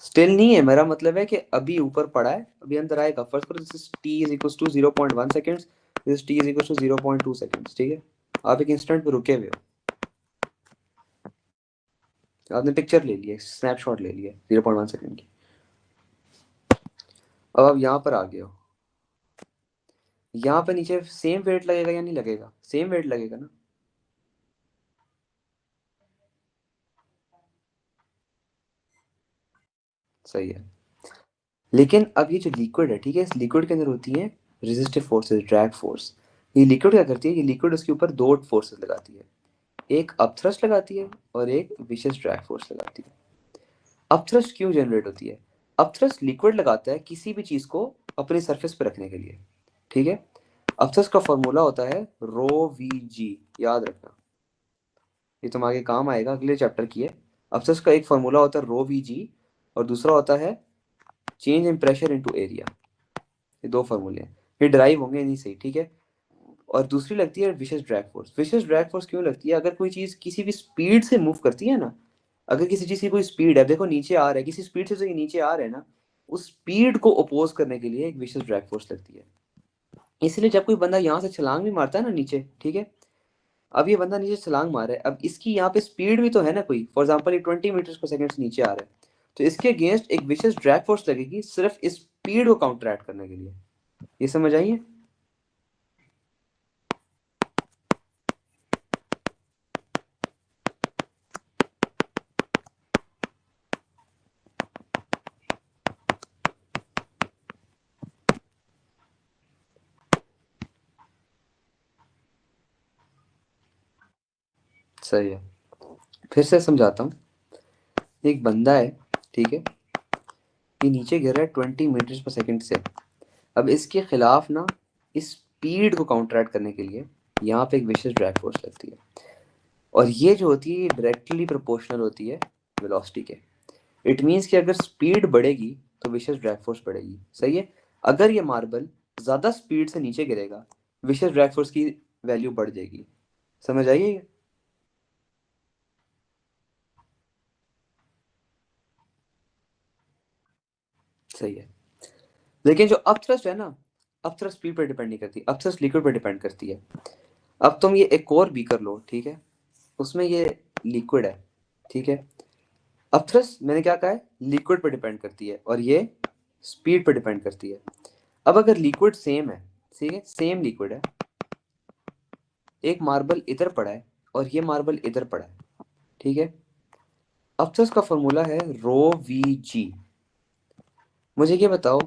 स्टिल नहीं है, मेरा मतलब है कि अभी ऊपर पड़ा है, अभी अंदर आएगा। फर्स्ट करो this is T is equal to 0.1 seconds, this T is equal to 0.2 seconds, ठीक है। आप एक इंस्टेंट पे रुके हुए हो, आपने पिक्चर ले लिया, स्नैपशॉट ले लिया 0.1 सेकेंड की। अब आप यहाँ पर आ गए हो, यहाँ पे नीचे सेम वेट लगेगा या नहीं लगेगा? सेम वेट लगेगा ना। सही है। लेकिन अब ये जो लिक्विड है, ठीक है, इस लिक्विड के अंदर होती है रेजिस्टिव फोर्सेस, ड्रैग फोर्स। ये लिक्विड क्या करती है, ये लिक्विड उसके ऊपर दो फोर्सेस लगाती है, एक अपथ्रस्ट लगाती है और एक विशेष ड्रैग फोर्स लगाती है। अपथ्रस्ट क्यों जनरेट होती है? अपथ्रस्ट लिक्विड लगाता है किसी भी चीज को अपने सरफेस पर रखने के लिए, ठीक है। अपथ्रस्ट का फॉर्मूला होता है रो वी जी, याद रखना, ये तुम्हारे काम आएगा, अगले चैप्टर की है। अपथ्रस्ट का एक फॉर्मूला होता है रो वी जी, और दूसरा होता है चेंज इन प्रेशर इनटू एरिया। ये दो फॉर्मूले हैं, ये ड्राइव होंगे नहीं सही, ठीक है। और दूसरी लगती है विशेष ड्रैग फोर्स। विशेष ड्रैग फोर्स क्यों लगती है? अगर कोई चीज किसी भी स्पीड से मूव करती है ना, अगर किसी चीज की कोई स्पीड है, देखो नीचे आ रहा है, किसी स्पीड से जो ये नीचे आ रहा है ना, उस स्पीड को अपोज करने के लिए एक विशेष ड्रैग फोर्स लगती है। इसलिए जब कोई बंदा यहाँ से छलांग भी मारता है ना नीचे, ठीक है, अब ये बंदा नीचे छलांग मार रहा है, अब इसकी यहाँ पे स्पीड भी तो है ना कोई, फॉर एग्जाम्पल ये 20 मीटर पर सेकेंड से नीचे आ रहा है, तो इसके अगेंस्ट एक विशेष ड्रैग फोर्स लगेगी सिर्फ इस स्पीड को काउंटरैक्ट करने के लिए। ये समझ आई है? सही है, फिर से समझाता हूँ। एक बंदा है, ठीक है, ये नीचे गिर रहा है 20 मीटर पर सेकेंड से। अब इसके खिलाफ ना, इस स्पीड को काउंटरैक्ट करने के लिए यहाँ पे एक विशेष ड्रैग फोर्स लगती है, और ये जो होती है डायरेक्टली प्रोपोर्शनल होती है वेलोसिटी के। इट मीन्स कि अगर स्पीड बढ़ेगी तो विशेष ड्रैग फोर्स बढ़ेगी, सही है। अगर ये मार्बल ज़्यादा स्पीड से नीचे गिरेगा, विशेष ड्रैग फोर्स की वैल्यू बढ़ जाएगी। समझ आइए ये? सही है। लेकिन जो अपथ्रस्ट है ना, अपथ्रस्ट स्पीड पर डिपेंड नहीं करती, अपथ्रस्ट लिक्विड पर डिपेंड करती है। अब तुम ये एक और बीकर लो, ठीक है, उसमें ये लिक्विड है, ठीक है। अपथ्रस्ट मैंने क्या कहा है, लिक्विड पर डिपेंड करती है, और ये स्पीड पर डिपेंड करती है। अब अगर लिक्विड सेम है, ठीक है, सेम लिक्विड है, एक मार्बल इधर पड़ा है और ये मार्बल इधर पड़ा है, ठीक है। अब तो इसका फॉर्मूला है रो वी जी। मुझे ये बताओ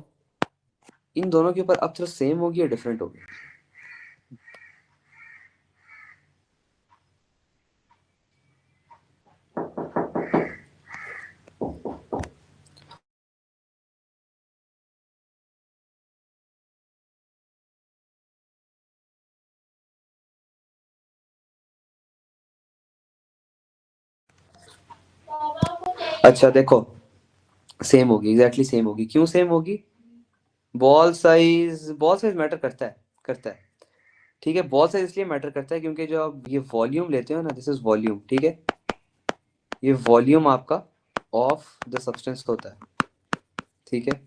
इन दोनों के ऊपर अब तो सेम होगी या डिफरेंट होगी? अच्छा देखो, सेम होगी, एग्जैक्टली सेम होगी। क्यों सेम होगी? बॉल साइज मैटर करता है। ठीक है, बॉल साइज इसलिए मैटर करता है क्योंकि जो आप ये वॉल्यूम लेते हो ना, दिस इज वॉल्यूम, ठीक है। ये वॉल्यूम आपका ऑफ द सब्सटेंस होता है, ठीक है।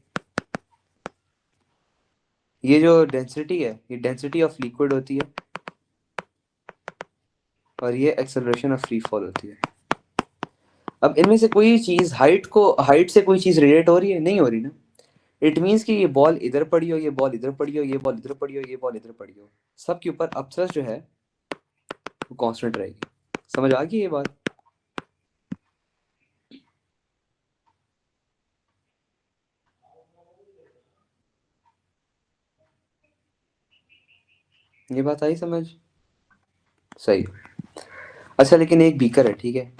ये जो डेंसिटी है, ये डेंसिटी ऑफ लिक्विड होती है और ये एक्सेलरेशन ऑफ फ्री फॉल होती है। अब इनमें से कोई चीज हाइट से कोई चीज रिलेट हो रही है? नहीं हो रही ना। इट मीन्स कि ये बॉल इधर पड़ी हो, ये बॉल इधर पड़ी हो, ये बॉल इधर पड़ी हो, ये बॉल इधर पड़ी हो, सबके ऊपर अपथ्रस्ट जो है वो कांस्टेंट रहेगी। समझ आ गई ये बात? ये बात आई समझ? सही। अच्छा लेकिन एक बीकर है, ठीक है।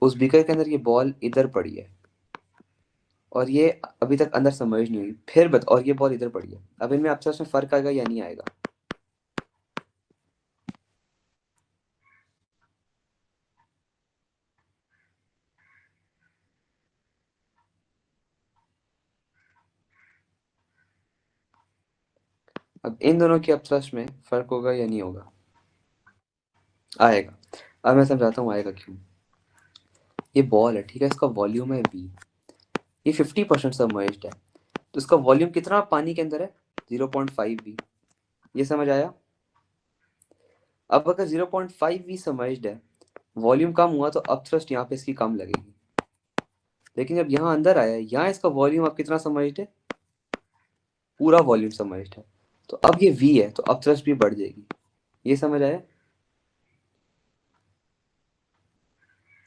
उस बीकर के अंदर ये बॉल इधर पड़ी है और ये अभी तक अंदर समझ नहीं हुई, फिर बता, और ये बॉल इधर पड़ी है, अब इनमें अपथ्रस्ट में फर्क आएगा या नहीं आएगा? अब इन दोनों के अपथ्रस्ट में फर्क होगा या नहीं होगा? आएगा। अब मैं समझाता हूँ आएगा क्यों। ये बॉल है, ठीक है, इसका वॉल्यूम है v, ये 50% सबमर्ज्ड है, तो इसका वॉल्यूम कितना पानी के अंदर है? 0.5 v। ये समझ आया? अब अगर 0.5 v सबमर्ज्ड है, वॉल्यूम कम हुआ तो अपथ्रस्ट यहाँ पे इसकी कम लगेगी। लेकिन जब यहाँ अंदर आया है, यहाँ इसका वॉल्यूम अब कितना सबमर्ज्ड है? पूरा वॉल्यूम सबमर्ज्ड है, तो अब ये v है तो अपथ्रस्ट भी बढ़ जाएगी। ये समझ आया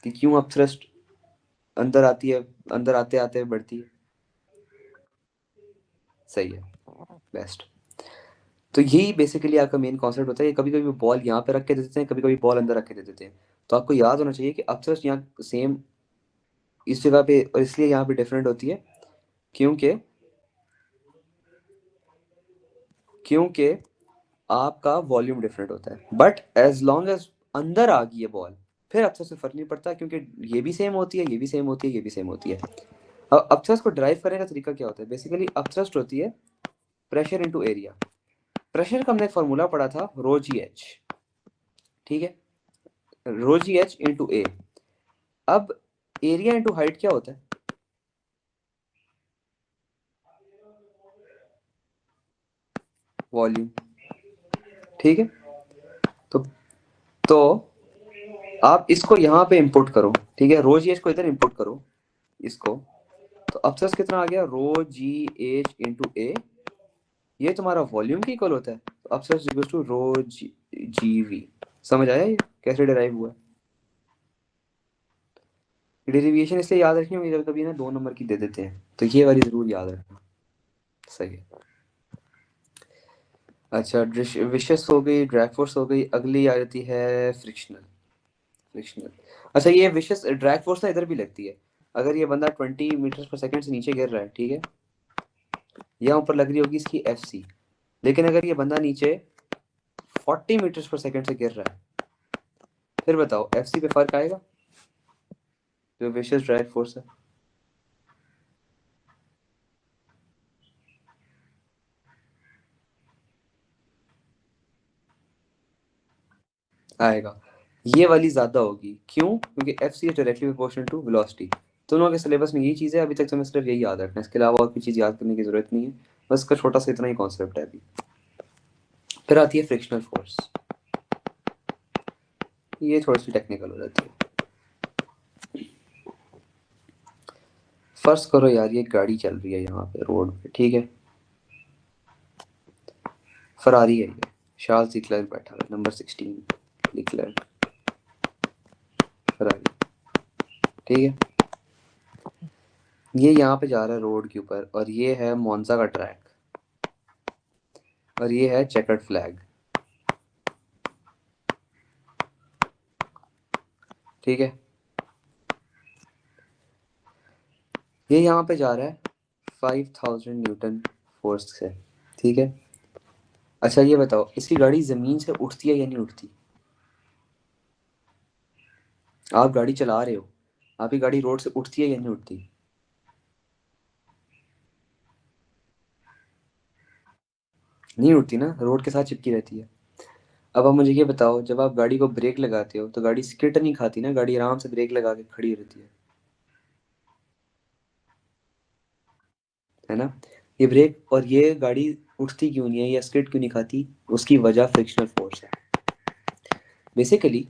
कि क्यों अपथ्रस्ट अंदर आती है, अंदर आते आते बढ़ती है? सही है, बेस्ट। तो यही बेसिकली आपका मेन कॉन्सेप्ट होता है। कभी कभी बॉल यहाँ पे रख के दे देते हैं, कभी कभी बॉल अंदर रख के दे देते हैं। तो आपको याद होना चाहिए कि अपथ्रस्ट यहाँ सेम इस जगह पे, और इसलिए यहाँ पे डिफरेंट होती है क्योंकि क्योंकि आपका वॉल्यूम डिफरेंट होता है। बट एज लॉन्ग एज अंदर आ गई है बॉल, फिर अपथ्रस्ट से फर्क नहीं पड़ता क्योंकि ये भी सेम होती है, ये भी सेम होती है, ये भी सेम होती है। अब अपथ्रस्ट को ड्राइव करने का तरीका क्या होता है? बेसिकली अपथ्रस्ट होती है प्रेशर इनटू एरिया। प्रेशर का हमने एक फॉर्मूला पढ़ा था, रो जी एच, ठीक है, रो जी एच इंटू ए। अब एरिया इंटू हाइट क्या होता है? वॉल्यूम, ठीक है। तो तो आप इसको यहाँ पे इंपुट करो, ठीक है, रो जी एच को इधर इंपुट करो इसको, तो अपसस कितना आ गया? Rho G H into A. ये तुम्हारा वॉल्यूम की इक्वल होता है, तो अपसस equal to rho G V. समझ आया ये कैसे डिराइव हुआ? डेरिवेशन इसलिए याद रखनी होगी, जब कभी ना 2 नंबर की दे देते हैं तो ये वाली जरूर याद रखना। सही है। अच्छा, विशेस हो गई, ड्रैग फोर्स हो गई, अगली आ जाती है फ्रिक्शनल। फ्रिक्शनल। अच्छा, ये विशेस ड्रैग फोर्स ना इधर भी लगती है। अगर ये बंदा 20 मीटर पर सेकेंड से नीचे गिर रहा है, ठीक है, यहाँ ऊपर लग रही होगी इसकी एफ सी। लेकिन अगर ये बंदा नीचे 40 मीटर पर सेकेंड से गिर रहा है, फिर बताओ एफ सी पे फर्क आएगा? जो विशेस ड्रैग फोर्स है आएगा। ये वाली ज्यादा होगी, क्यों? क्योंकि F C is directly proportional to velocity. तुम लोगों के सिलेबस में यही चीज़ है, अभी तक तुम्हें सिर्फ यही याद रखना है, इसके अलावा और कोई चीज़ याद करने की जरूरत नहीं है। बस इसका छोटा सा इतना ही कॉन्सेप्ट है अभी। फिर आती है फ्रिक्शनल फोर्स। ये थोड़ी सी टेक्निकल हो जाती है। फर्स्ट करो यार, ये गाड़ी चल रही है यहाँ पे रोड पे, ठीक है। फरारी है ये, शार्ल्स डी क्लर्क बैठा है नंबर 16 डी क्लर्क फरारी, ठीक है। ये यहाँ पे जा रहा है रोड के ऊपर, और ये है मोन्जा का ट्रैक, और ये है चेकर्ड फ्लैग, ठीक है। ये यहाँ पे जा रहा है 5000 न्यूटन फोर्स से, ठीक है। अच्छा ये बताओ, इसकी गाड़ी जमीन से उठती है या नहीं उठती? आप गाड़ी चला रहे हो, आपकी गाड़ी रोड से उठती है या नहीं उठती? नहीं उठती ना, रोड के साथ चिपकी रहती है। अब आप मुझे ये बताओ, जब आप गाड़ी को ब्रेक लगाते हो तो गाड़ी स्किड नहीं खाती ना, गाड़ी आराम से ब्रेक लगा के खड़ी रहती है ना। ये ब्रेक और ये गाड़ी उठती क्यों नहीं है या स्किड क्यों नहीं खाती? उसकी वजह फ्रिक्शनल फोर्स है। बेसिकली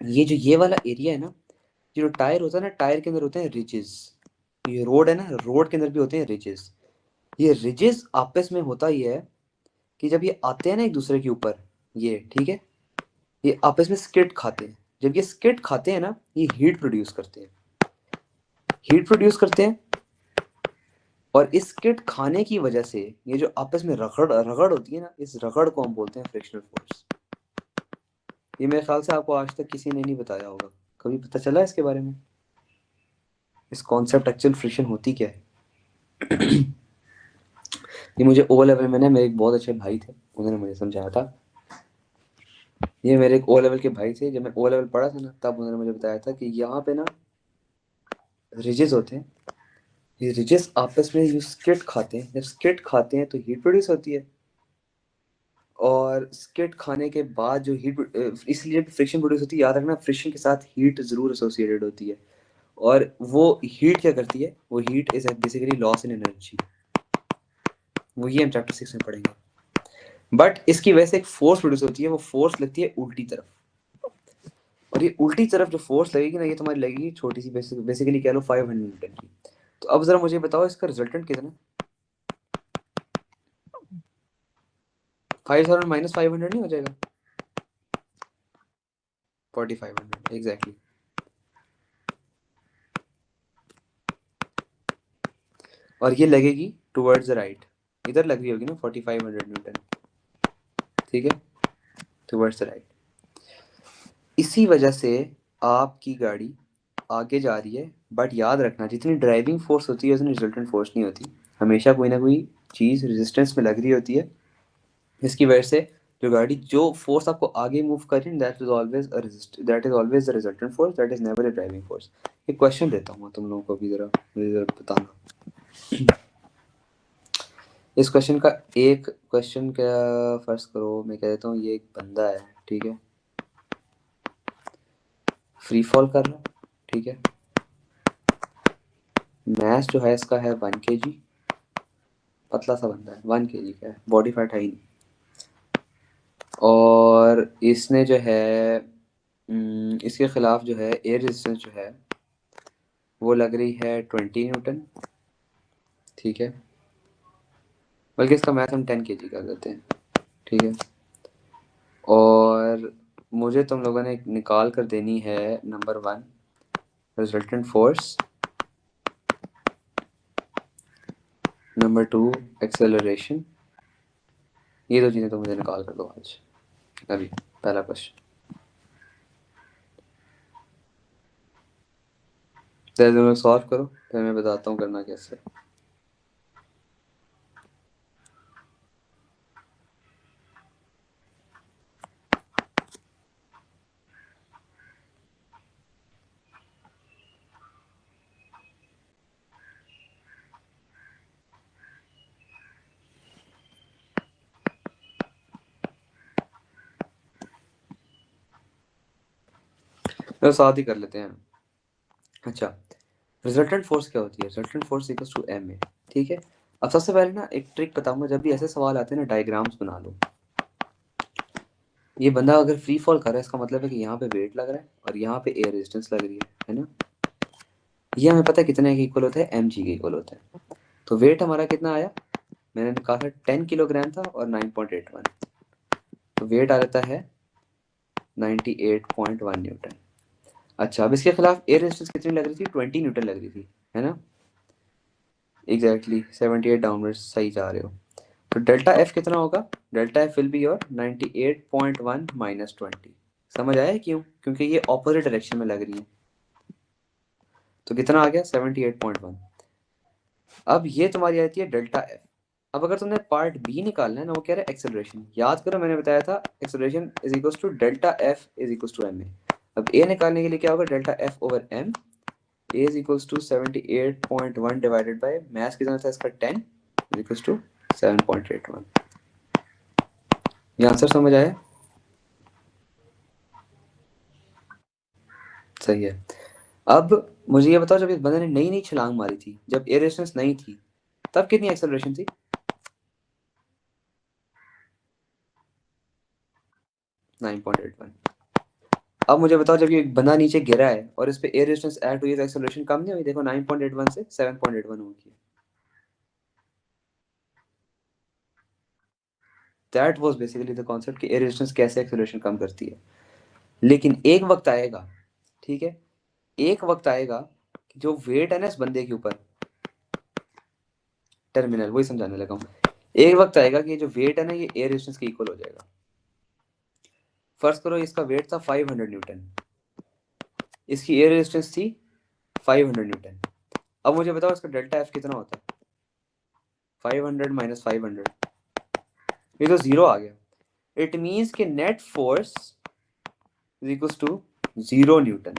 ये वाला एरिया है ना, ये जो टायर होता है ना, टायर के अंदर होते हैं रिजेस। ये रोड है ना, रोड के अंदर भी होते हैं रिजेस। ये रिजेस आपस में होता ही है कि जब ये आते हैं ना एक दूसरे के ऊपर, ये ठीक है, ये आपस में स्किड खाते हैं। जब ये स्किड खाते हैं ना, ये हीट प्रोड्यूस करते हैं, हीट प्रोड्यूस करते हैं। और इस स्किड खाने की वजह से ये जो आपस में रगड़ रगड़ होती है ना, इस रगड़ को हम बोलते हैं फ्रिक्शनल फोर्स। ये मेरे ख्याल से आपको आज तक किसी ने नहीं बताया होगा, कभी पता चला इसके बारे में, इस कॉन्सेप्ट एक्चुअल फ्रिक्शन होती क्या है? ये मुझे ओ लेवल में ना, मेरे एक बहुत अच्छे भाई थे, उन्होंने मुझे समझाया था। ये मेरे एक ओ लेवल के भाई थे, जब मैं ओ लेवल पढ़ा था ना, तब उन्होंने मुझे बताया था कि यहाँ पे ना रिजेस होते हैं। ये रिजेस आपस में जो स्किट खाते हैं, जब स्किट खाते हैं तो हीट प्रोड्यूस होती है। और स्किट खाने के बाद जो हीट, इसलिए फ्रिक्शन प्रोड्यूस होती है, याद रखना फ्रिक्शन के साथ हीट जरूर एसोसिएटेड होती है। और वो हीट क्या करती है, वो heat is basically loss in energy. वो ये हम चैप्टर 6 में पढ़ेंगे। बट इसकी वजह से एक फोर्स प्रोड्यूस होती है, वो फोर्स लगती है उल्टी तरफ। और ये उल्टी तरफ जो फोर्स लगेगी ना, ये तुम्हारी लगेगी छोटी सी, बेसिकली कह लो 500 न्यूटन की। तो अब जरा मुझे बताओ, इसका रिजल्टेंट कितना? 5000 माइनस 500 नहीं हो जाएगा? 4500 एग्जैक्टली। और ये लगेगी टुवर्ड्स द राइट, इधर लग रही होगी ना 4500 न्यूटन, ठीक है, टुवर्ड्स द राइट। इसी वजह से आपकी गाड़ी आगे जा रही है। बट याद रखना, जितनी ड्राइविंग फोर्स होती है उतनी रिजल्टेंट फोर्स नहीं होती। हमेशा कोई ना कोई चीज़ रेजिस्टेंस में लग रही होती है। इसकी वजह से जो गाड़ी, जो फोर्स आपको आगे मूव कर रही है, that is always the resultant force, that is never a driving force. एक क्वेश्चन देता हूँ तुम लोगों को भी, जरा मुझे जरा बताना। इस क्वेश्चन का एक क्वेश्चन क्या, फर्स्ट करो मैं कह देता हूँ, ये एक बंदा है, ठीक है, फ्री फॉल कर रहा है, ठीक है। मैथ जो है इसका है 1 kg, पतला सा बंदा है, 1 kg का है, बॉडी फैट है ही नहीं। और इसने जो है इसके खिलाफ जो है एयर रेजिस्टेंस जो है वो लग रही है 20 न्यूटन, ठीक है। बल्कि इसका मैथ हम 10 kg कर देते हैं, ठीक है। और मुझे तुम लोगों ने निकाल कर देनी है number 1 resultant force, number 2 acceleration. ये दो चीज़ें तो मुझे निकाल कर दो आज, अभी पहला क्वेश्चन। तो तुम लोग सॉल्व करो, फिर मैं बताता हूँ करना कैसे। तो साथ ही कर लेते हैं। अच्छा, रिजल्टेंट फोर्स क्या होती है? Resultant force equals to M A, ठीक है। अब सबसे पहले ना एक ट्रिक बताऊंगा, जब भी ऐसे सवाल आते हैं ना, डायग्राम्स बना लो। ये बंदा अगर फ्री फॉल कर रहा है, इसका मतलब है कि यहाँ पे वेट लग रहा है और यहाँ पे एयर रेजिस्टेंस लग रही है ना। ये हमें पता है कितने के इक्वल होता है, एम जी के इक्वल होता है। तो वेट हमारा कितना आया, मैंने कहा था 10 किलोग्राम था और 9.81, तो वेट आ जाता है 98.1 न्यूटन। अच्छा, अब इसके खिलाफ एयर रेजिस्टेंस कितनी लग रही थी? 20 न्यूटन लग रही थी, है ना? एग्जैक्टली 78 डाउनवर्ड, सही जा रहे हो। तो डेल्टा एफ कितना होगा? Delta F will be your 98.1 minus 20। समझ आया क्यों? क्योंकि ये ऑपोजिट डायरेक्शन में लग रही है। तो कितना आ गया? 78.1। अब ये तुम्हारी आती है डेल्टा एफ। अब अगर तुमने पार्ट बी निकालना है ना, वो कह रहा है एक्सेलरेशन। याद करो मैंने बताया था acceleration is equal to delta F is equal to M A. अब ए निकालने के लिए क्या होगा? Delta F over M, A is equal to 78.1 divided by mass कितना था इसका 10 इज इक्वल टू 7.81। ये आंसर समझ आया? सही है। अब मुझे ये बताओ, जब इस बंदे ने नई नई छलांग मारी थी, जब एयर रेजिस्टेंस नहीं थी, तब कितनी एक्सेलरेशन थी? 9.81। अब मुझे बताओ, जब ये बंदा नीचे गिरा है और इस पे एयर रेजिस्टेंस ऐड हुई है, तो एक्सेलरेशन कम नहीं हुई? देखो 9.81 से 7.81 हो गई। That was basically the concept कि एयर रेजिस्टेंस कैसे एक्सेलरेशन कम करती है। लेकिन एक वक्त आएगा, ठीक है, एक वक्त आएगा कि जो वेट है ना इस बंदे के ऊपर, टर्मिनल, वही समझाने लगा हूँ। एक वक्त आएगा कि जो वेट है ना ये एयर रेजिस्टेंस के इक्वल हो जाएगा। फर्स्ट करो इसका वेट था 500 न्यूटन, इसकी एयर रेजिस्टेंस थी 500 न्यूटन। अब मुझे बताओ इसका डेल्टा एफ कितना होता है? 500 माइनस 500, ये तो जीरो आ गया। इट मींस कि net force is equal to 0 newton.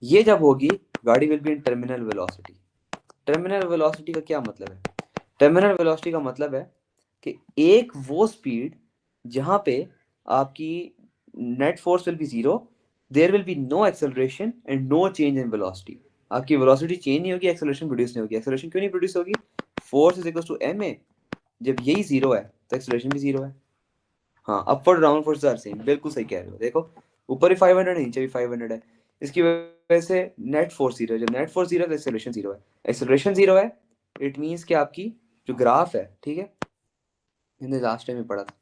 ये जब होगी, गाड़ी will be in terminal velocity. Terminal velocity का क्या मतलब है? टर्मिनल वेलोसिटी का मतलब है कि एक वो स्पीड जहां पे आपकी net force will be zero, there will be no acceleration and no change in velocity. आपकी वेलोसिटी चेंज नहीं होगी, एक्सेलरेशन प्रोड्यूस नहीं होगी। एक्सेलरेशन क्यों नहीं प्रोड्यूस होगी? Force is equal to M A. जब यही जीरो है तो एक्सेलरेशन भी जीरो है। हाँ, upward down force are same, बिल्कुल सही कह रहे हो। देखो ऊपर भी 500 है, नीचे भी 500 है, इसकी वजह से नेट फोर्स जीरो है। जब नेट फोर्स जीरो है तो एक्सेलरेशन जीरो है। एक्सेलरेशन जीरो है, इट मींस कि आपकी जो ग्राफ है, ठीक है, मैंने लास्ट टाइम में पढ़ा था,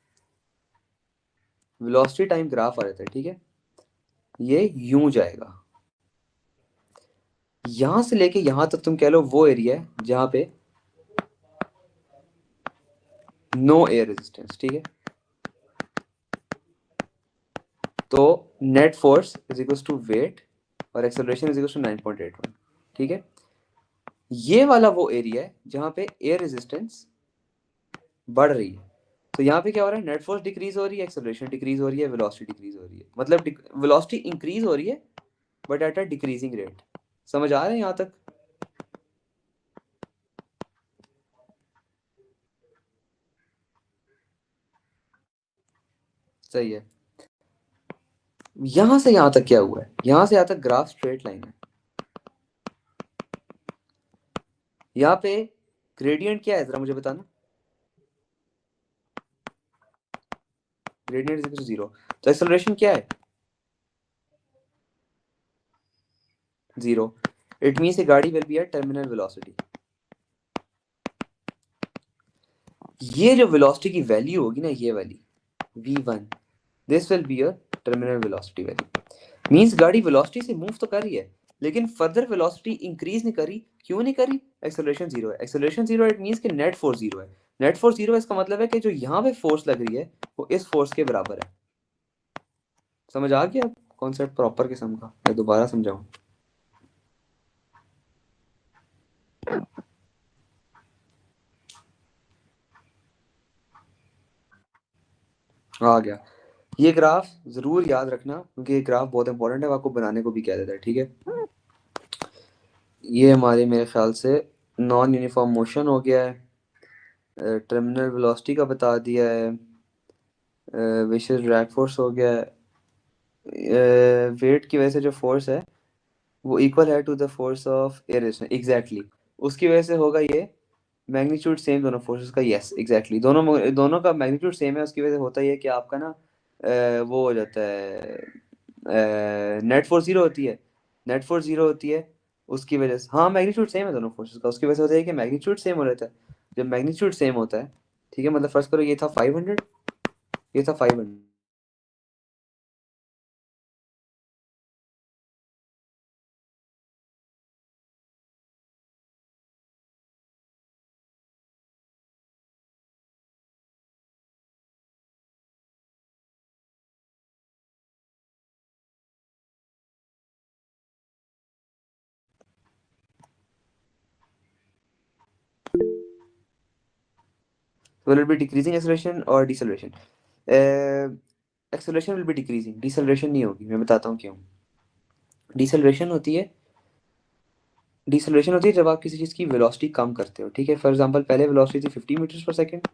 वेलोसिटी टाइम ग्राफ आ जाता है, ठीक है, ये यूं जाएगा। यहां से लेके यहां तक तुम कह लो वो एरिया है जहां पे नो एयर रेजिस्टेंस, ठीक है। तो net force is equal to weight और एक्सेलरेशन इज इक्वल टू 9.81, ठीक है। ये वाला वो एरिया है जहां पे एयर रेजिस्टेंस बढ़ रही है। तो यहाँ पे क्या हो रहा है? नेट फोर्स डिक्रीज हो रही है, एक्सेलरेशन डिक्रीज हो रही है, वेलोसिटी डिक्रीज हो रही है। मतलब वेलोसिटी इंक्रीज हो रही है but at a decreasing rate. समझ आ रहा है यहाँ तक? सही है। यहां से यहां तक क्या हुआ है? यहां से यहां तक ग्राफ स्ट्रेट लाइन है। यहाँ पे ग्रेडियंट क्या है जरा मुझे बताना? Gradient is equal to zero. तो एक्सेलरेशन क्या है? जीरो। इट मींस ए गाड़ी will be at terminal velocity. ये जो वेलोसिटी की वैल्यू होगी ना, ये वाली v1, this will be your terminal velocity value. Means गाड़ी वेलोसिटी से मूव तो कर रही है लेकिन फर्दर वेलोसिटी इंक्रीज नहीं करी। क्यों नहीं करी? एक्सेलरेशन जीरो है। एक्सेलरेशन जीरो, इट मींस कि नेट फोर्स जीरो है। नेट फोर्स जीरो है, इसका मतलब है कि जो यहाँ पे फोर्स लग रही है वो इस फोर्स के बराबर है। समझ आ गया कॉन्सेप्ट प्रॉपर किस्म का? मैं दोबारा समझाऊं? आ गया। ये ग्राफ जरूर याद रखना क्योंकि ये ग्राफ बहुत इंपॉर्टेंट है, आपको बनाने को भी कह देता है, ठीक है। ये हमारे मेरे ख्याल से नॉन यूनिफॉर्म मोशन हो गया है, टर्मिनल वेलोसिटी का बता दिया है, विशेष ड्रैग फोर्स हो गया है, वेट की वजह से जो फोर्स है वो इक्वल है to the force of air resistance, exactly उसकी वजह से होगा ये मैग्नीट्यूड सेम दोनों फोर्सेस का। यस एग्जैक्टली, दोनों दोनों का मैग्नीट्यूड सेम है, उसकी वजह से होता ही है कि आपका ना वो हो जाता है, नेट फोर्स जीरो होती है। नेट फोर्स जीरो होती है उसकी वजह से, हाँ मैग्नीट्यूड सेम है दोनों फोर्सेस का, उसकी वजह से होता है कि मैग्नीट्यूड सेम हो रहता है। जब मैग्नीट्यूड सेम होता है, ठीक है, मतलब फर्स्ट करो ये था 500, ये था 500, will it be decreasing acceleration or deceleration? Acceleration will be decreasing, deceleration नहीं होगी, मैं बताता हूँ क्यों। डिसेलरेशन होती है, डिसेलरेशन होती है जब आप किसी चीज़ की वेलोसिटी कम करते हो, ठीक है। फॉर एग्जांपल पहले वेलोसिटी थी 50 मीटर्स पर सेकंड,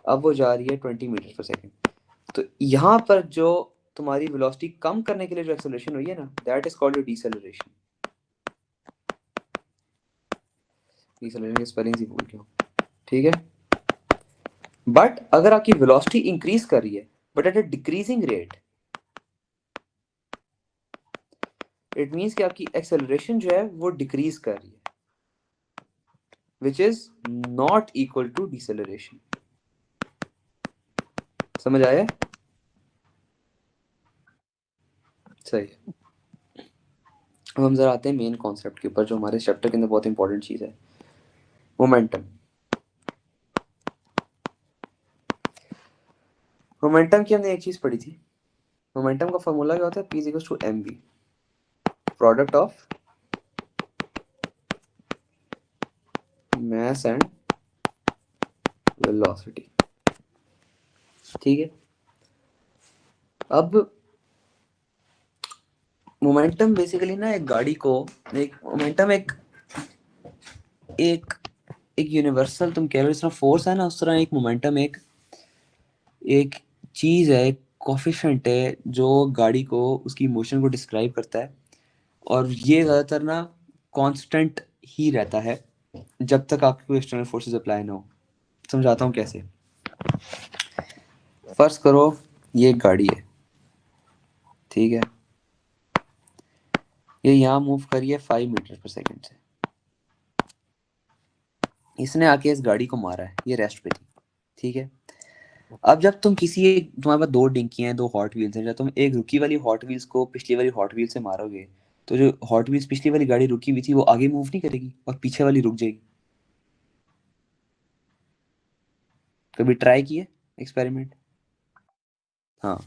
अब वो जा रही है 20 मीटर्स पर सेकंड। तो यहाँ पर जो तुम्हारी वेलोसिटी कम करने के लिए जो एक्सेलरेशन हुई है ना, that is called your deceleration. Deceleration की स्पेलिंग ही भूल गया हूँ, ठीक है। बट अगर आपकी वेलोसिटी इंक्रीज कर रही है but at a decreasing rate, it means कि आपकी एक्सेलरेशन जो है वो डिक्रीज कर रही है, which is not equal to deceleration. समझ आया? सही है। अब हम जरा आते हैं मेन कॉन्सेप्ट के ऊपर, जो हमारे चैप्टर के अंदर बहुत इंपॉर्टेंट चीज है, मोमेंटम। मोमेंटम की हमने एक चीज पढ़ी थी, मोमेंटम का फॉर्मूला क्या होता है, P equals to mv, product of mass and velocity, ठीक है। अब मोमेंटम बेसिकली ना एक गाड़ी को, एक मोमेंटम एक एक एक यूनिवर्सल, तुम कह लो जिस तरह फोर्स है ना, उस तरह एक मोमेंटम एक एक चीज है, एक कोफिशिएंट है जो गाड़ी को, उसकी मोशन को डिस्क्राइब करता है। और ये ज्यादातर ना कांस्टेंट ही रहता है जब तक आपकी कोई एक्सटर्नल फोर्सेस अप्लाई ना हो। समझाता हूँ कैसे। फर्स्ट करो ये एक गाड़ी है, ठीक है, ये यहाँ मूव करिए 5 मीटर पर सेकंड से, इसने आके इस गाड़ी को मारा है, ये रेस्ट पे थी, ठीक है। अब जब तुम किसी एक, तुम्हारे पास दो डिंकी हैं, दो हॉट व्हील्स हैं, जब तुम एक रुकी वाली हॉट व्हील्स को पिछली वाली हॉट व्हील से मारोगे, तो जो हॉट व्हील्स पिछली वाली गाड़ी रुकी हुई थी वो आगे मूव नहीं करेगी और पीछे वाली रुक जाएगी। कभी ट्राई किए एक्सपेरिमेंट? हाँ।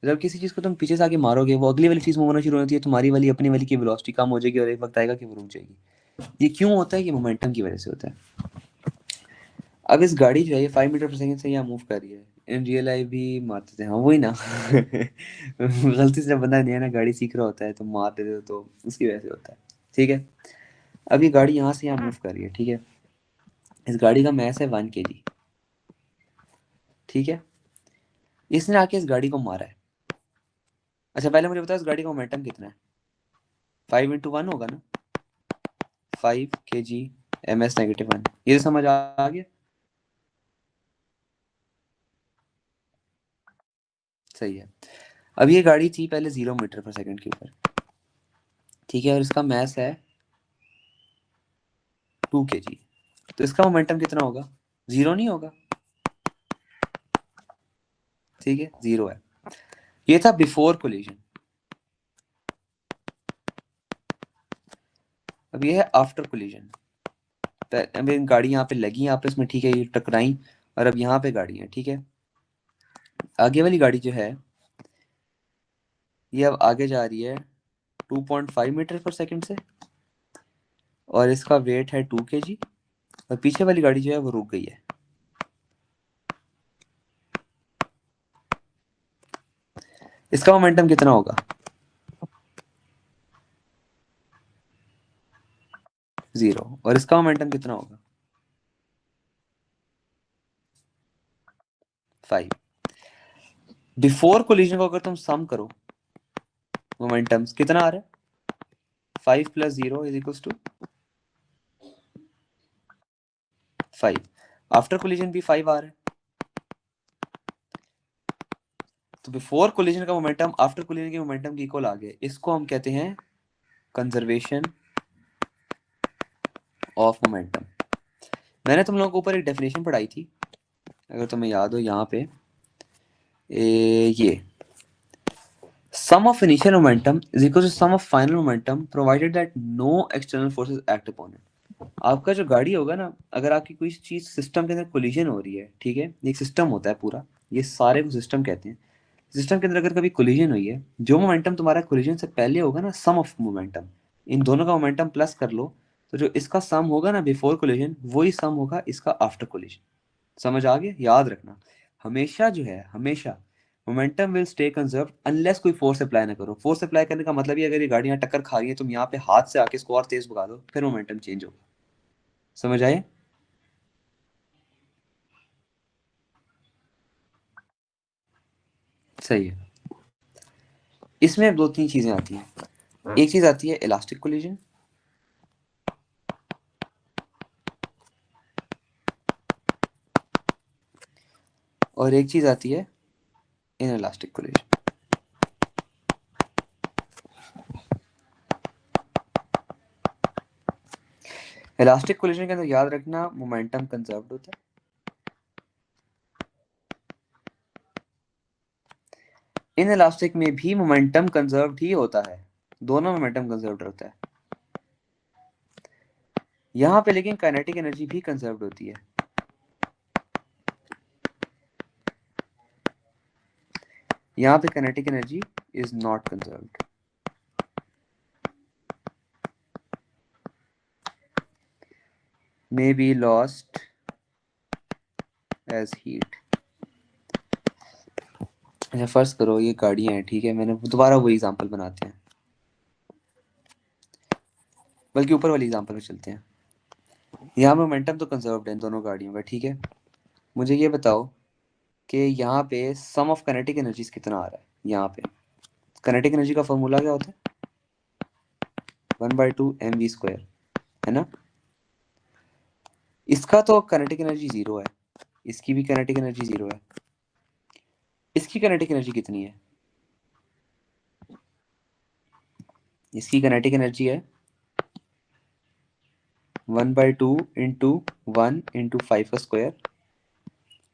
जब किसी चीज को तुम पीछे से आके मारोगे, वो अगली वाली चीज मूव होना शुरू होती है, तुम्हारी वाली अपनी वाली की वेलोसिटी कम हो जाएगी और एक वक्त आएगा कि वो रुक जाएगी। ये क्यों होता है? ये मोमेंटम की वजह से होता है। अब इस गाड़ी जो है ये 5 मीटर पर सेकंड से यहाँ मूव कर रही है, इन रियल लाइफ भी मारते थे, हाँ वही ना। गलती से जब बंदा नया ना गाड़ी सीख रहा होता है तो मार देते हो, तो उसकी वजह से होता है, ठीक है। अब ये गाड़ी यहाँ से यहाँ मूव कर रही है, ठीक है। इस गाड़ी का मैस है 1 kg, ठीक है। इसने आके इस गाड़ी को मारा है। अच्छा पहले मुझे बताओ इस गाड़ी का मोमेंटम कितना है? 5 × 1 होगा ना, 5 kg ms-1, ये तो समझ आ गया? सही है। अब ये गाड़ी थी पहले 0 मीटर पर सेकंड के ऊपर, ठीक है, और इसका मैस है 2 kg, तो इसका मोमेंटम कितना होगा? जीरो नहीं होगा, ठीक है, जीरो है। ये था बिफोर कोलिजन। अब ये है आफ्टर कोलिजन। अभी गाड़ी यहाँ पे लगी आपस में, ठीक है, ये टकराई और अब यहाँ पे गाड़ी है, ठीक है। आगे वाली गाड़ी जो है ये अब आगे जा रही है 2.5 मीटर पर सेकंड से, और इसका वेट है 2 kg, और पीछे वाली गाड़ी जो है वो रुक गई है। इसका मोमेंटम कितना होगा? जीरो। और इसका मोमेंटम कितना होगा? 5। बिफोर कोलिजन को अगर तुम सम करो, मोमेंटम्स कितना आ रहा है? 5 + 0 = 5। आफ्टर कोलिजन भी 5 आ रहा है, तो बिफोर कोलिजन का मोमेंटम आफ्टर कोलिजन के मोमेंटम के इक्वल आ गया। इसको हम कहते हैं कंजर्वेशन ऑफ मोमेंटम। मैंने तुम लोगों को ऊपर एक डेफिनेशन पढ़ाई थी, अगर तुम्हें याद हो, यहाँ पे ये sum of initial momentum is equal to sum of final momentum provided that no external forces act upon it. आपका जो गाड़ी होगा ना, अगर आपकी कोई चीज सिस्टम के अंदर कोलिजन हो रही है, ठीक है, एक सिस्टम होता है पूरा, ये सारे को सिस्टम कहते हैं। सिस्टम के अंदर अगर कभी कोलिजन हुई है, जो मोमेंटम तुम्हारा कोलिजन से पहले होगा ना, सम ऑफ मोमेंटम, इन दोनों का मोमेंटम प्लस कर लो, तो जो इसका सम होगा ना बिफोर कोलिजन, वही सम होगा इसका आफ्टर कोलिजन। समझ आ गया? याद रखना, हमेशा जो है, हमेशा momentum will stay conserve unless कोई फोर्स अप्लाई ना करो। फोर्स अप्लाई करने का मतलब ये, अगर ये गाड़ियां टक्कर खा रही है, तुम यहाँ पे हाथ से आके इसको और तेज भगा दो, फिर मोमेंटम चेंज होगा। समझ आए? सही है। इसमें अब दो तीन चीजें आती हैं। एक चीज आती है इलास्टिक कोलिजन, और एक चीज आती है इनइलास्टिक कोलिजन। इलास्टिक कोलिजन के अंदर याद रखना मोमेंटम कंजर्व्ड होता है, इनइलास्टिक में भी मोमेंटम कंजर्व्ड ही होता है, दोनों मोमेंटम कंजर्व्ड होता है। यहाँ पे लेकिन काइनेटिक एनर्जी भी कंजर्व्ड होती है। यहाँ पे kinetic energy is not conserved, may be lost as heat। अच्छा फर्ज करो ये गाड़ियां हैं, ठीक है, मैंने दोबारा वही एग्जांपल बनाते हैं, बल्कि ऊपर वाली एग्जांपल में चलते हैं। यहाँ मोमेंटम तो कंजर्व्ड है इन दोनों गाड़ियों का, ठीक है। मुझे ये बताओ कि यहाँ पे सम ऑफ काइनेटिक एनर्जीज कितना आ रहा है। यहाँ पे काइनेटिक एनर्जी का फॉर्मूला क्या होता है? 1/2 mv², है ना। इसका तो काइनेटिक एनर्जी जीरो है, इसकी भी काइनेटिक एनर्जी जीरो है। इसकी काइनेटिक एनर्जी कितनी है? इसकी काइनेटिक एनर्जी है 1/2 × 1 × 5 का स्क्वायर,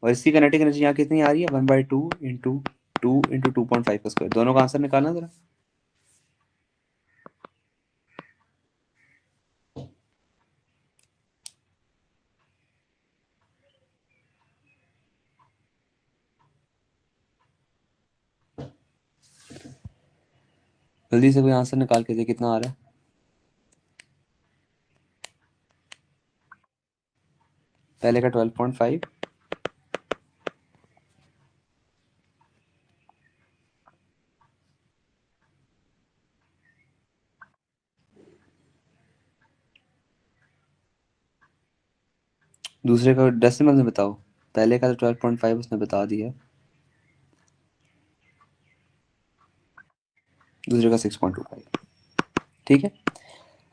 और इसकी काइनेटिक एनर्जी यहाँ कितनी आ रही है? 1/2 × 2 × 2.5 का स्क्वायर। दोनों का आंसर निकालना जरा। जल्दी से कोई आंसर निकाल के दे, कितना आ रहा है? पहले का 12.5, दूसरे का डेसिमल में बताओ। पहले का तो 12.5 उसने बता दिया, दूसरे का 6.25। ठीक है,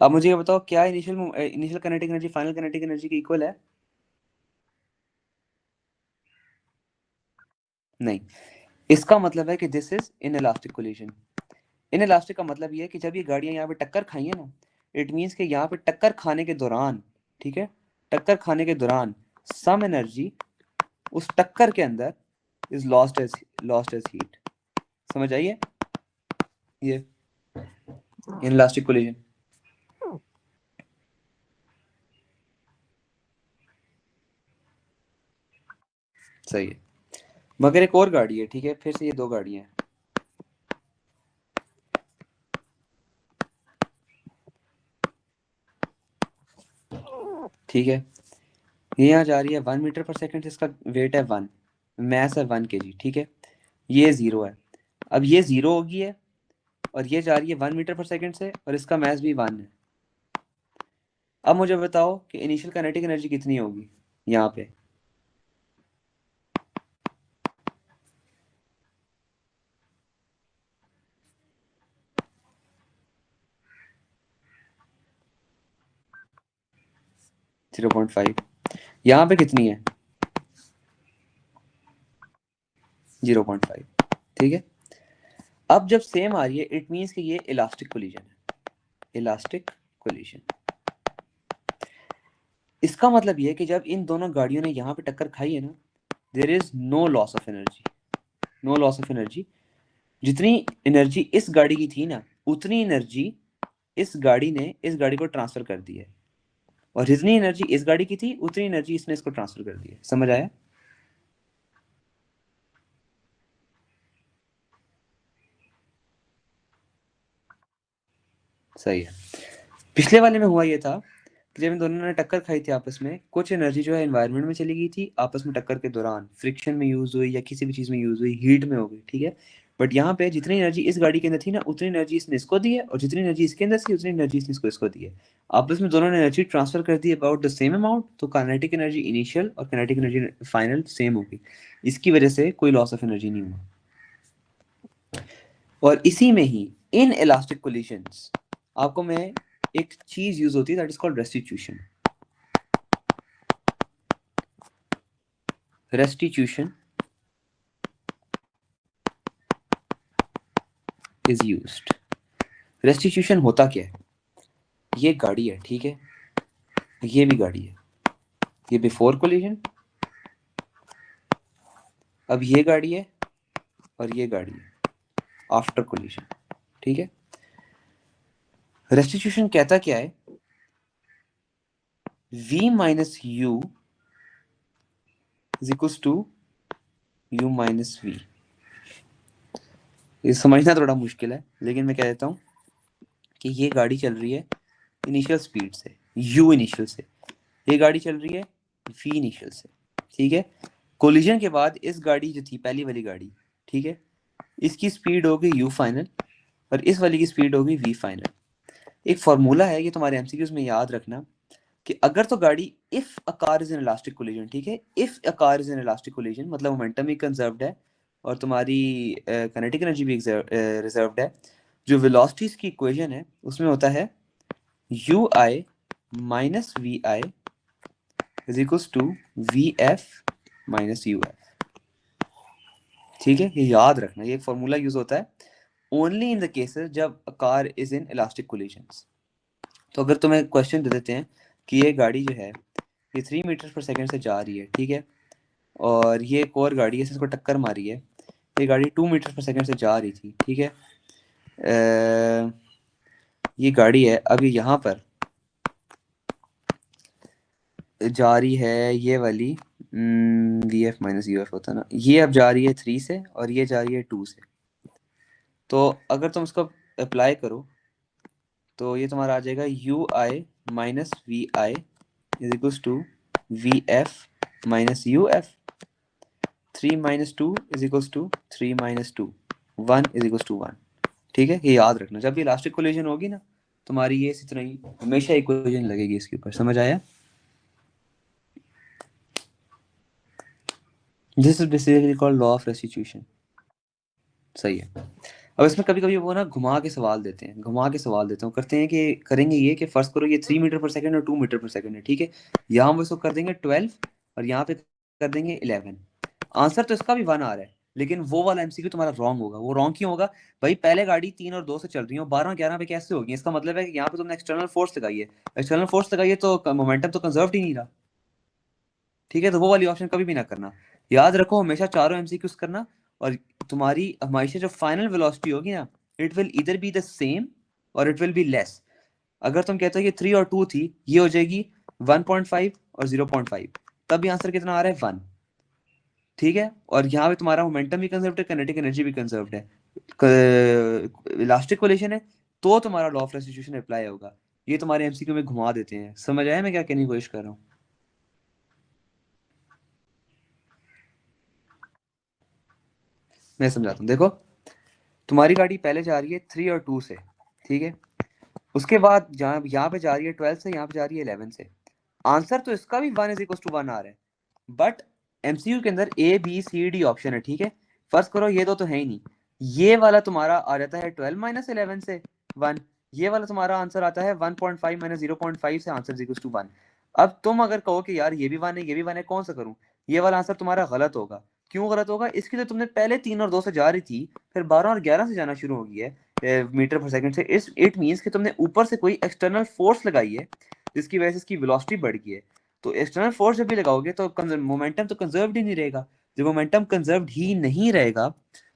अब मुझे ये बताओ, क्या initial initial kinetic energy final kinetic energy के इक्वल है? नहीं। इसका मतलब है कि this is in elastic collision. In elastic का मतलब ये है कि जब ये गाड़ियां यहाँ पे टक्कर खाई है ना, इट मीन्स कि यहाँ पे टक्कर खाने के दौरान, ठीक है, टक्कर खाने के दौरान सम एनर्जी उस टक्कर के अंदर इज लॉस्ट एज हीट। समझ आइए? ये इन इलास्टिक कोलिजन। सही है, मगर एक और गाड़ी है, ठीक है, फिर से ये दो गाड़ियां हैं। ठीक है, ये यहाँ जा रही है 1 मीटर पर सेकंड, इसका वेट है 1, मैस है 1 kg, ठीक है। ये जीरो है, अब ये जीरो होगी है, और ये जा रही है 1 मीटर पर सेकंड से, और इसका मैस भी 1 है। अब मुझे बताओ कि इनिशियल काइनेटिक एनर्जी कितनी होगी यहाँ पे? Zero point five. यहाँ पे कितनी है? 0.5। ठीक है, अब जब सेम आ रही है, इट मीन्स कि ये इलास्टिक कोलिजन है, इलास्टिक कोलिजन। इसका मतलब ये है कि जब इन दोनों गाड़ियों ने यहाँ पे टक्कर खाई है ना, there is no loss of energy, no loss of energy. जितनी एनर्जी इस गाड़ी की थी ना, उतनी एनर्जी इस गाड़ी ने इस गाड़ी को ट्रांसफर कर दी है, और जितनी एनर्जी इस गाड़ी की थी उतनी एनर्जी इसने इसको ट्रांसफर कर दी है। समझ आया? सही है। पिछले वाले में हुआ ये था कि जब इन दोनों ने टक्कर खाई थी आपस में, कुछ एनर्जी जो है एनवायरनमेंट में चली गई थी, आपस में टक्कर के दौरान फ्रिक्शन में यूज हुई या किसी भी चीज में यूज हुई, हीट में हो गई, ठीक है। बट यहाँ पे जितनी एनर्जी इस गाड़ी के अंदर थी ना, उतनी एनर्जी इसने इसको दी है, और जितनी एनर्जी इसके अंदर थी उतनी एनर्जी इसने इसको दी है। आपस में दोनों ने एनर्जी ट्रांसफर कर दी अबाउट द सेम अमाउंट, तो काइनेटिक एनर्जी इनिशियल और काइनेटिक एनर्जी फाइनल सेम होगी। इसकी वजह से कोई लॉस ऑफ एनर्जी नहीं हुआ। और इसी में ही इन इलास्टिक कोलिशंस आपको मैं एक चीज यूज होती है, that is called restitution. Restitution is used. Restitution होता क्या है? ये गाड़ी है, ठीक है, ये भी गाड़ी है, ये बिफोर कोलिजन, अब ये गाड़ी है और ये गाड़ी है आफ्टर कोलिजन, ठीक है। रेस्टिट्यूशन कहता क्या है? v minus U is equal to u minus V. ये समझना थोड़ा मुश्किल है, लेकिन मैं कह देता हूं कि ये गाड़ी चल रही है इनिशियल स्पीड से, u इनिशियल से, ये गाड़ी चल रही है v इनिशियल से, ठीक है। कोलिजन के बाद इस गाड़ी जो थी पहली वाली गाड़ी, ठीक है, इसकी स्पीड होगी u फाइनल और इस वाली की स्पीड होगी v फाइनल। एक फॉर्मूला है, ये तुम्हारे एमसीक्यूज में याद रखना, कि अगर तो गाड़ी if a car is in elastic collision, ठीक है, if a car is in elastic collision मतलब मोमेंटम भी कंजर्व्ड है और तुम्हारी काइनेटिक एनर्जी भी रिजर्व्ड है। जो वेलोसिटीज की इक्वेशन है उसमें होता है U I minus V I is equals to V F minus U F, ठीक है। ये याद रखना, ये फॉर्मूला यूज होता है ओनली इन द केसेस जब a car is in elastic collisions. तो अगर तुम्हें क्वेश्चन दे देते हैं कि ये गाड़ी जो है ये 3 मीटर पर सेकंड से जा रही है, ठीक है, और ये एक और गाड़ी है इसको टक्कर मारी है, ये गाड़ी 2 मीटर पर सेकंड से जा रही थी, ठीक है। ये गाड़ी है अभी यहाँ पर जा रही है, ये वाली we F minus U F होता है ना, ये अब जा रही है 3 से और ये जा रही है 2 से। तो अगर तुम इसको अप्लाई करो तो ये तुम्हारा आ जाएगा U I minus V I is equals to V F minus U F. 3 minus two is equals to 3 minus two, 1 is equals to 1, ठीक है। ये याद रखना, जब भी इलास्टिक कोलिजन होगी ना तुम्हारी, ये इसी तरह ही हमेशा इक्वेशन लगेगी इसके ऊपर। समझ आया? This is basically called law of restitution. सही है। अब इसमें कभी कभी वो ना घुमा के सवाल देते हैं, घुमा के सवाल देते हैं, करते हैं कि करेंगे ये कि फर्स्ट करो ये 3 मीटर पर सेकंड और 2 मीटर पर सेकंड है, ठीक है। यहाँ हम इसको कर देंगे 12 और यहाँ पे कर देंगे 11। आंसर तो इसका भी 1 आ रहा है, लेकिन वो वाला एमसीक्यू तुम्हारा रॉन्ग होगा। वो रॉन्ग क्यों होगा? भाई पहले गाड़ी 3 और 2 से चल रही है, 12 11 पे कैसे होगी? इसका मतलब है कि यहाँ पे तुमने एक्सटर्नल फोर्स लगाई है, एक्सटर्नल फोर्स लगाई है तो मोमेंटम तो कंजर्व ही नहीं रहा, ठीक है। तो वो वाली ऑप्शन कभी भी ना करना। याद रखो हमेशा चारों एमसीक्यूज करना, और तुम्हारी हमेशा जो फाइनल वेलोसिटी होगी ना, इट विल इधर बी द सेम और इट विल बी लेस। अगर तुम कहते हो कि 3 और 2 थी, ये हो जाएगी 1.5 और 0.5, तब भी आंसर कितना आ रहा है? 1, ठीक है। और यहाँ पे तुम्हारा मोमेंटम भी कंजर्व्ड है, काइनेटिक एनर्जी भी कंजर्व्ड है, इलास्टिक कोलिशन है, तो तुम्हारा लॉ ऑफ रेस्टिट्यूशन अप्लाई होगा। ये तुम्हारे एमसीक्यू में घुमा देते हैं। समझ आया मैं क्या कहने की कोशिश कर रहा हूँ? मैं समझाता हूँ, देखो तुम्हारी गाड़ी पहले जा रही है 3 और 2 से, ठीक है, उसके बाद जहाँ यहाँ पे जा रही है 12 से, यहाँ पे जा रही है 11 से। आंसर तो इसका भी 1 इज इक्वल टू 1 आ रहा है, बट एमसीयू के अंदर A B C D option है, ठीक है। फर्स्ट करो ये दो तो है ही नहीं, ये वाला तुम्हारा आ जाता है 12 माइनस 11 से 1, ये वाला तुम्हारा आंसर आता है 1.5 माइनस 0.5 से, आंसर इक्वल टू 1। अब तुम अगर कहो कि यार ये भी 1 है ये भी 1 है, कौन सा करूं? ये वाला आंसर तुम्हारा गलत होगा। क्यों गलत होगा? इसकी तो तुमने पहले 3 और 2 से जा रही थी, फिर 12 और 11 से जाना शुरू हो गई है मीटर पर सेकंड से। इट मींस कि तुमने ऊपर से कोई एक्सटर्नल फोर्स लगाई है जिसकी वजह से इसकी वेलोसिटी बढ़ गई है। तो एक्सटर्नल फोर्स जब भी लगाओगे तो मोमेंटम तो कंजर्व्ड ही नहीं रहेगा। जब मोमेंटम कंजर्व्ड ही नहीं रहेगा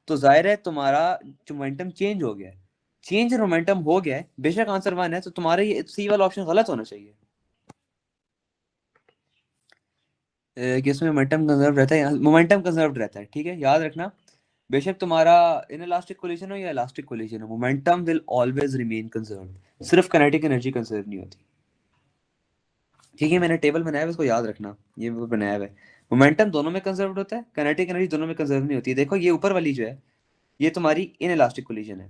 तो जाहिर है तुम्हारा मोमेंटम चेंज हो गया है। चेंज मोमेंटम हो गया है, बेशक आंसर 1 है, तो तुम्हारा ये सी वाला ऑप्शन गलत होना चाहिए कि इसमें मोमेंटम कंजर्व रहता है। मोमेंटम कंजर्व रहता है, ठीक है, याद रखना। बेशक तुम्हारा इनइलास्टिक कोलिजन हो या इलास्टिक कोलिजन हो, momentum will always remain conserved. सिर्फ काइनेटिक एनर्जी कंजर्व नहीं होती, ठीक है। मैंने टेबल बनाया है, उसको याद रखना, ये वो बनाया हुआ है। मोमेंटम दोनों में कंजर्व होता है, काइनेटिक एनर्जी दोनों में कंजर्व नहीं होती। देखो ये ऊपर वाली जो है ये तुम्हारी इनइलास्टिक कोलिजन है,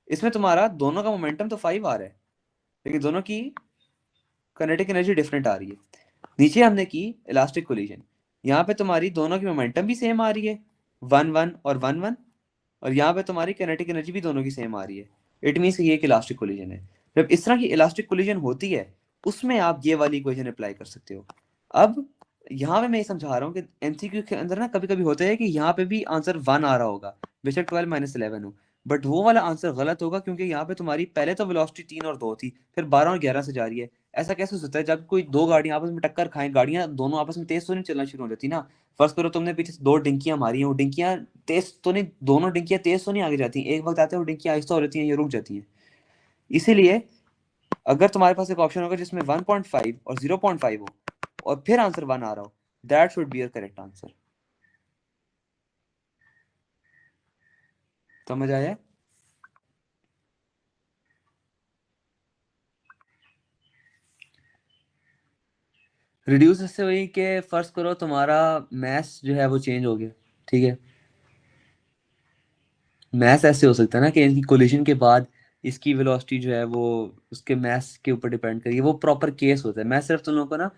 इसमें तुम्हारा दोनों का मोमेंटम तो 5 आ रहा है, लेकिन दोनों की काइनेटिक एनर्जी डिफरेंट आ रही है। नीचे हमने की इलास्टिक कोलिजन, यहाँ पे तुम्हारी दोनों की मोमेंटम भी सेम आ रही है, 1 1 और 1 1, और यहाँ पे तुम्हारी काइनेटिक एनर्जी भी दोनों की सेम आ रही है। इट मीन्स ये एक इलास्टिक कोलिजन है। जब इस तरह की इलास्टिक कोलिजन होती है उसमें आप ये वाली इक्वेशन अप्लाई कर सकते हो। अब यहाँ पे मैं ये समझा रहा हूँ कि एमसीक्यू के अंदर ना कभी कभी होता है कि यहाँ पे भी आंसर 1 आ रहा होगा, बेशक 12 - 11 हो, बट वो वाला आंसर गलत होगा क्योंकि यहाँ पे तुम्हारी पहले तो वेलोसिटी 3 और 2 थी, फिर 12 और 11 से जा रही है। ऐसा कैसे हो सकता है? जब कोई दो गाड़ियां आपस में टक्कर खाएं, गाड़ियां दोनों आपस में तेज तो नहीं चलना शुरू हो जाती ना। फर्स्ट करो तुमने पीछे से दो डिंकियां मारी हैं, वो डिंकियां तेज तो नहीं, दोनों डिंकियां तेज तो नहीं आगे जाती, एक वक्त आते हैं वो डिंकियां आहिस्ता हो जाती हैं, ये रुक जाती हैं। इसीलिए अगर तुम्हारे पास एक ऑप्शन होगा जिसमें 1.5 और 0.5 हो और फिर आंसर 1 आ रहा हो, that should be your correct answer. समझ आया? रिड्यूस इससे हुई कि फर्स्ट करो तुम्हारा मैथ जो है वो चेंज हो गया, ठीक है। मैथ ऐसे हो सकता है ना कि इनकी कोलिजन के बाद इसकी वेलोसिटी जो है वो उसके मैथ्स के ऊपर डिपेंड करिए, वो प्रॉपर केस होता है। मैं सिर्फ तुम लोगों को ना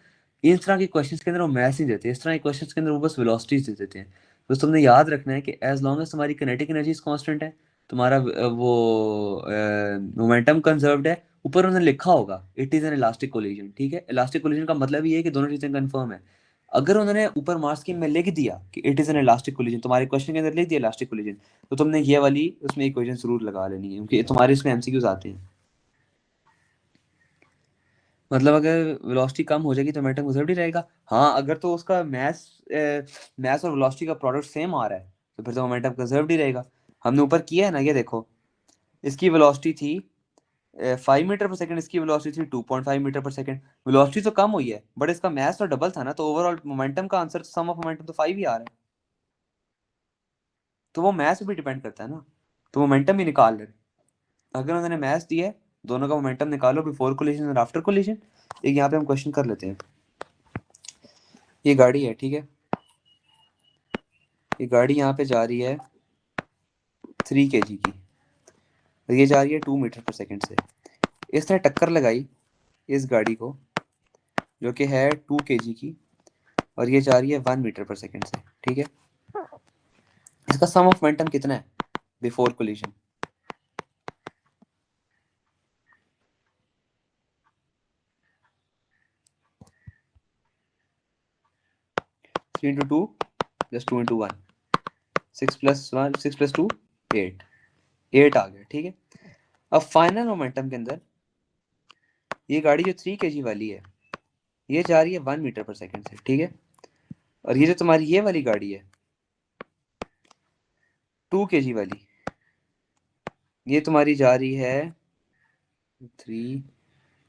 इस तरह के क्वेश्चंस के अंदर वो मैथ्स नहीं देते, इस तरह के क्वेश्चंस के अंदर वो बस वेलोसिटीज दे देते हैं। तो तुमने याद रखना है कि एज लॉन्ग एज तुम्हारी किनेटिक एनर्जी कांस्टेंट है, तुम्हारा वो मोमेंटम कंजर्व्ड है, ऊपर उन्होंने लिखा होगा it is an elastic collision, ठीक है। इलास्टिक कोलिजन का मतलब ये है कि दोनों चीजें कंफर्म है। अगर उन्होंने ऊपर मार्क्स स्कीम में लिख दिया कि it is an elastic collision, तुम्हारे क्वेश्चन के अंदर लिख दिया इलास्टिक कोलिजन, तो तुमने ये वाली उसमें इक्वेशन जरूर लगा लेनी है क्योंकि तुम्हारे इसमें एमसीक्यूज आते हैं। मतलब अगर वेलोसिटी कम हो जाएगी तो मोमेंटम कंजर्व ही रहेगा। हाँ, अगर तो उसका मैथ्स और वेलोसिटी का प्रोडक्ट सेम आ रहा है तो फिर तो मोमेंटम कंजर्व ही रहेगा। हमने ऊपर किया है ना, ये देखो, इसकी वेलोसिटी थी 5 मीटर पर सेकंड, इसकी वेलोसिटी थी 2.5 मीटर पर सेकंड। वेलोसिटी तो कम हुई है बट इसका मैथ्स तो डबल था ना, तो ओवरऑल मोमेंटम का आंसर सम ऑफ मोमेंटम तो 5 ही आ रहा है। तो वो मैथ्स पे भी डिपेंड करता है ना, तो मोमेंटम ही निकाल रहे। अगर उन्होंने मैथ्स दिया है, दोनों का मोमेंटम निकालो बिफोर कोलिजन और आफ्टर कोलिजन। एक यहाँ पे हम क्वेश्चन कर लेते हैं। ये गाड़ी है, ठीक है, ये गाड़ी यहाँ पे जा रही है 3 kg की और ये जा रही है 2 मीटर पर सेकंड से। इसने टक्कर लगाई इस गाड़ी को जो कि है 2 kg की और ये जा रही है 1 मीटर पर सेकंड से, ठीक है। इसका सम ऑफ मोमेंटम कितना है before collision? Three into two just 2 into 1, 6 + 1 6 + 2 8, 8 आ गया, ठीक है। अब फाइनल मोमेंटम के अंदर ये गाड़ी जो 3 kg वाली है ये जा रही है 1 मीटर पर सेकंड से, ठीक है। और ये जो तुम्हारी ये वाली गाड़ी है 2 kg वाली, ये तुम्हारी जा रही है 3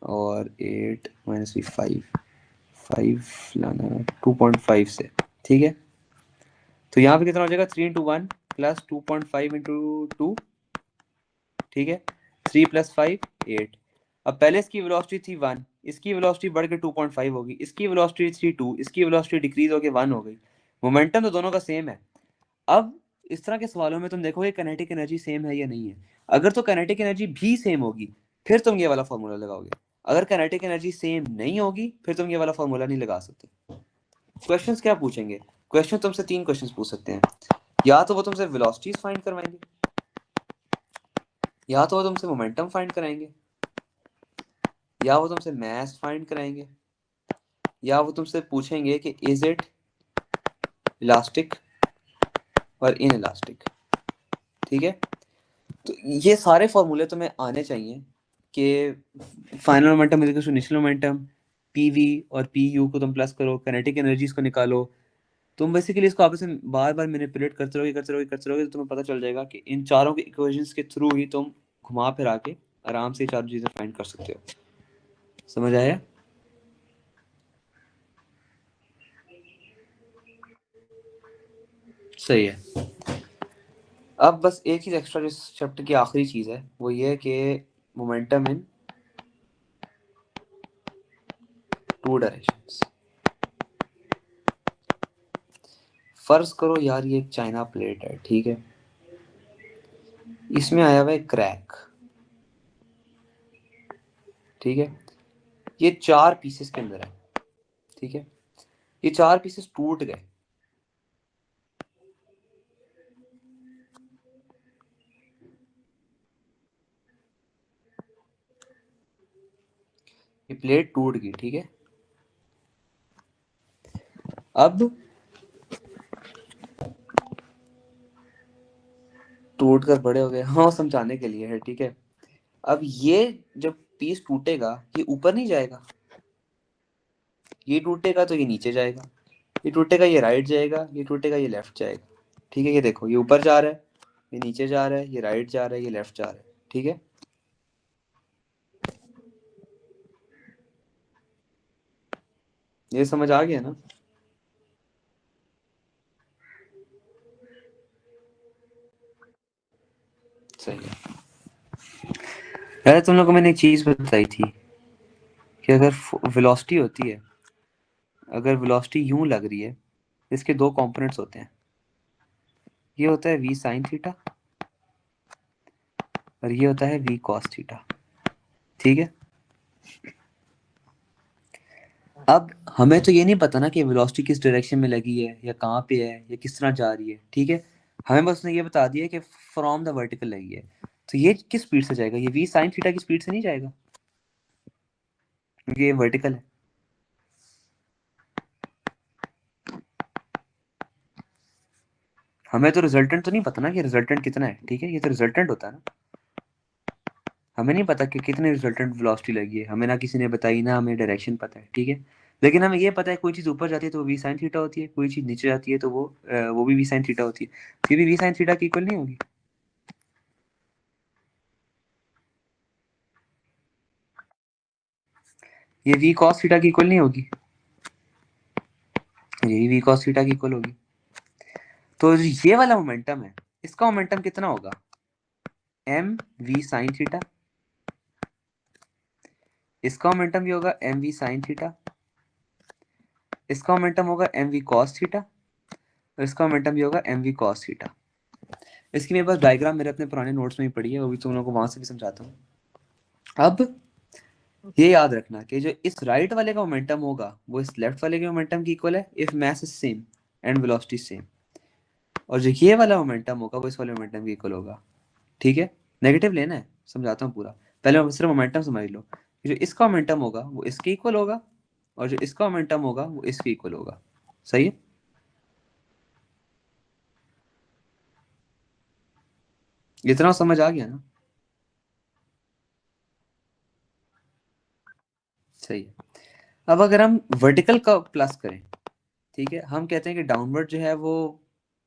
और 8 - 5, 5 लाना 2.5 से, ठीक है। तो यहाँ पे कितना हो जाएगा? 3 इंटू 1 प्लस 2.5 इंटू 2, ठीक है। 3 + 5 8। अब पहले इसकी वेलोसिटी थी 1, इसकी वेलोसिटी बढ़ के 2.5 होगी, इसकी वेलोसिटी थी 2, इसकी वेलोसिटी डिक्रीज होकर 1 हो गई। मोमेंटम तो दोनों का सेम है। अब इस तरह के सवालों में तुम देखोगे काइनेटिक एनर्जी सेम है या नहीं है। अगर तो काइनेटिक एनर्जी भी सेम होगी फिर तुम ये वाला फॉर्मूला लगाओगे, अगर काइनेटिक एनर्जी सेम नहीं होगी फिर तुम ये वाला फॉर्मूला नहीं लगा सकते। क्वेश्चंस क्या पूछेंगे? क्वेश्चन तुमसे 3 क्वेश्चंस पूछ सकते हैं। या तो वो तुमसे वेलोसिटीज फाइंड करवाएंगे, या तो वो तुमसे मोमेंटम फाइंड कराएंगे, या वो तुमसे मास फाइंड कराएंगे, या वो तुमसे पूछेंगे कि इज इट इलास्टिक और इन इलास्टिक, ठीक है। तो ये सारे फॉर्मूले तुम्हें आने चाहिए कि final momentum is equal to initial momentum, PV और पीयू को तुम प्लस करो, काइनेटिक एनर्जीज को निकालो, तुम बेसिकली इसको आपस में बार बार मैनिपुलेट करते रहोगे तो तुम्हें पता चल जाएगा कि इन चारों के इक्वेशंस के थ्रू ही तुम घुमा फिरा के आराम से चारों चीजें फाइंड कर सकते हो। समझ आया? सही है। अब बस एक चीज एक्स्ट्रा जिस चैप्टर की आखिरी चीज है वो ये है कि मोमेंटम इन टू डायरेक्शंस। फर्ज करो यार ये एक चाइना प्लेट है, ठीक है, इसमें आया हुआ है क्रैक, ठीक है, ये 4 पीसेस के अंदर है, ठीक है, ये 4 पीसेस टूट गए, ये प्लेट टूट गई, ठीक है। अब टूट कर बड़े हो गए, हाँ समझाने के लिए है, ठीक है। अब ये जब पीस टूटेगा ये ऊपर नहीं जाएगा, ये टूटेगा तो ये नीचे जाएगा, ये टूटेगा ये राइट जाएगा, ये टूटेगा ये लेफ्ट जाएगा, ठीक है। ये देखो ये ऊपर जा रहा है, ये नीचे जा रहा है, ये राइट जा रहा है, ये लेफ्ट जा रहा है, ठीक है। ये समझ आ गया ना? सही है। अरे तुम लोग को मैंने एक चीज बताई थी कि अगर वेलोसिटी होती है, अगर वेलोसिटी यूं लग रही है, इसके 2 कंपोनेंट्स होते हैं, ये होता है वी साइन थीटा और ये होता है वी कॉस थीटा, ठीक है। अब हमें तो ये नहीं पता ना कि वेलोसिटी किस डायरेक्शन में लगी है या कहाँ पे है या किस तरह जा रही है, ठीक है। हमें बस उसने ये बता दिया कि फ्रॉम द वर्टिकल लगी है, तो ये किस स्पीड से जाएगा? ये वी साइन थीटा की स्पीड से नहीं जाएगा क्योंकि ये वर्टिकल है। हमें तो रिजल्टेंट तो नहीं पता ना कि रिजल्टेंट कितना है, ठीक है, ये तो रिजल्टेंट होता है ना। हमें नहीं पता कि कितने रिजल्टेंट वेलोसिटी लगी है, हमें ना किसी ने बताई ना हमें डायरेक्शन पता है, ठीक है। लेकिन हमें ये पता है कोई चीज़ ऊपर जाती है तो वो वी साइन थीटा होती है, कोई चीज़ नीचे जाती है तो वो भी वी साइन थीटा होती है, तो ये भी वी साइन थीटा की इक्वल नहीं होगी। ये वी कॉस थीटा की इक्वल नहीं होगी, यही वी कॉस थीटा की इक्वल होगी। तो ये वाला मोमेंटम है, इसका मोमेंटम कितना होगा? M V sine theta. इसका मोमेंटम भी होगा एम वी साइन थीटा, इसका मोमेंटम होगा एम वी कॉस थीटा और इसका मोमेंटम भी होगा एम वी कॉस थीटा। इसकी मेरे पास डायग्राम मेरे अपने पुराने नोट्स में ही पड़ी है, वो भी तुम लोगों को वहां से भी समझाता हूँ। अब ये याद रखना कि जो इस राइट वाले का मोमेंटम होगा वो इस लेफ्ट वाले के मोमेंटम की इक्वल है if mass is same and velocity same, और जो ये वाला मोमेंटम होगा वो इस वाले मोमेंटम की इक्वल होगा, ठीक है। नेगेटिव लेना है, समझाता हूँ पूरा। पहले सिर्फ मोमेंटम समझ लो, जो इसका मोमेंटम होगा वो इसके इक्वल होगा और जो इसका मोमेंटम होगा वो इसके इक्वल होगा। सही है? इतना समझ आ गया ना? सही है। अब अगर हम वर्टिकल का प्लस करें, ठीक है, हम कहते हैं कि डाउनवर्ड जो है वो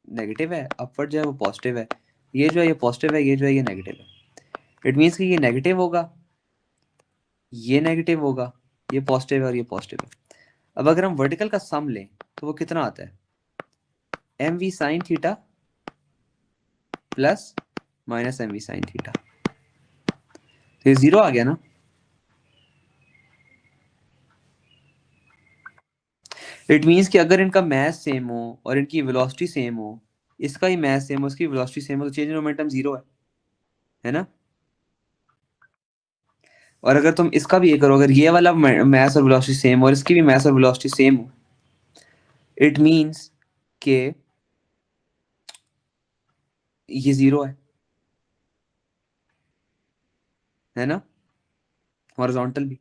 नेगेटिव है, अपवर्ड जो है वो पॉजिटिव है, ये जो है ये पॉजिटिव है, ये जो है ये नेगेटिव है। इट मीन्स कि ये नेगेटिव होगा, ये नेगेटिव होगा, ये पॉजिटिव है और ये पॉजिटिव है। अब अगर हम वर्टिकल का सम लें तो वो कितना आता है? M V sine theta plus minus M V sine theta, तो ये जीरो आ गया ना। इट मीन्स कि अगर इनका मैस सेम हो और इनकी वेलोसिटी सेम हो, इसका ही मैस सेम हो उसकी वेलोसिटी सेम हो, तो चेंज इन मोमेंटम जीरो है ना। और अगर तुम इसका भी ये करो, अगर ये वाला मैस और वेलोसिटी सेम हो और इसकी भी मैस और वेलोसिटी सेम हो, इट मीन्स के ये जीरो है ना, हॉरिजॉन्टल भी।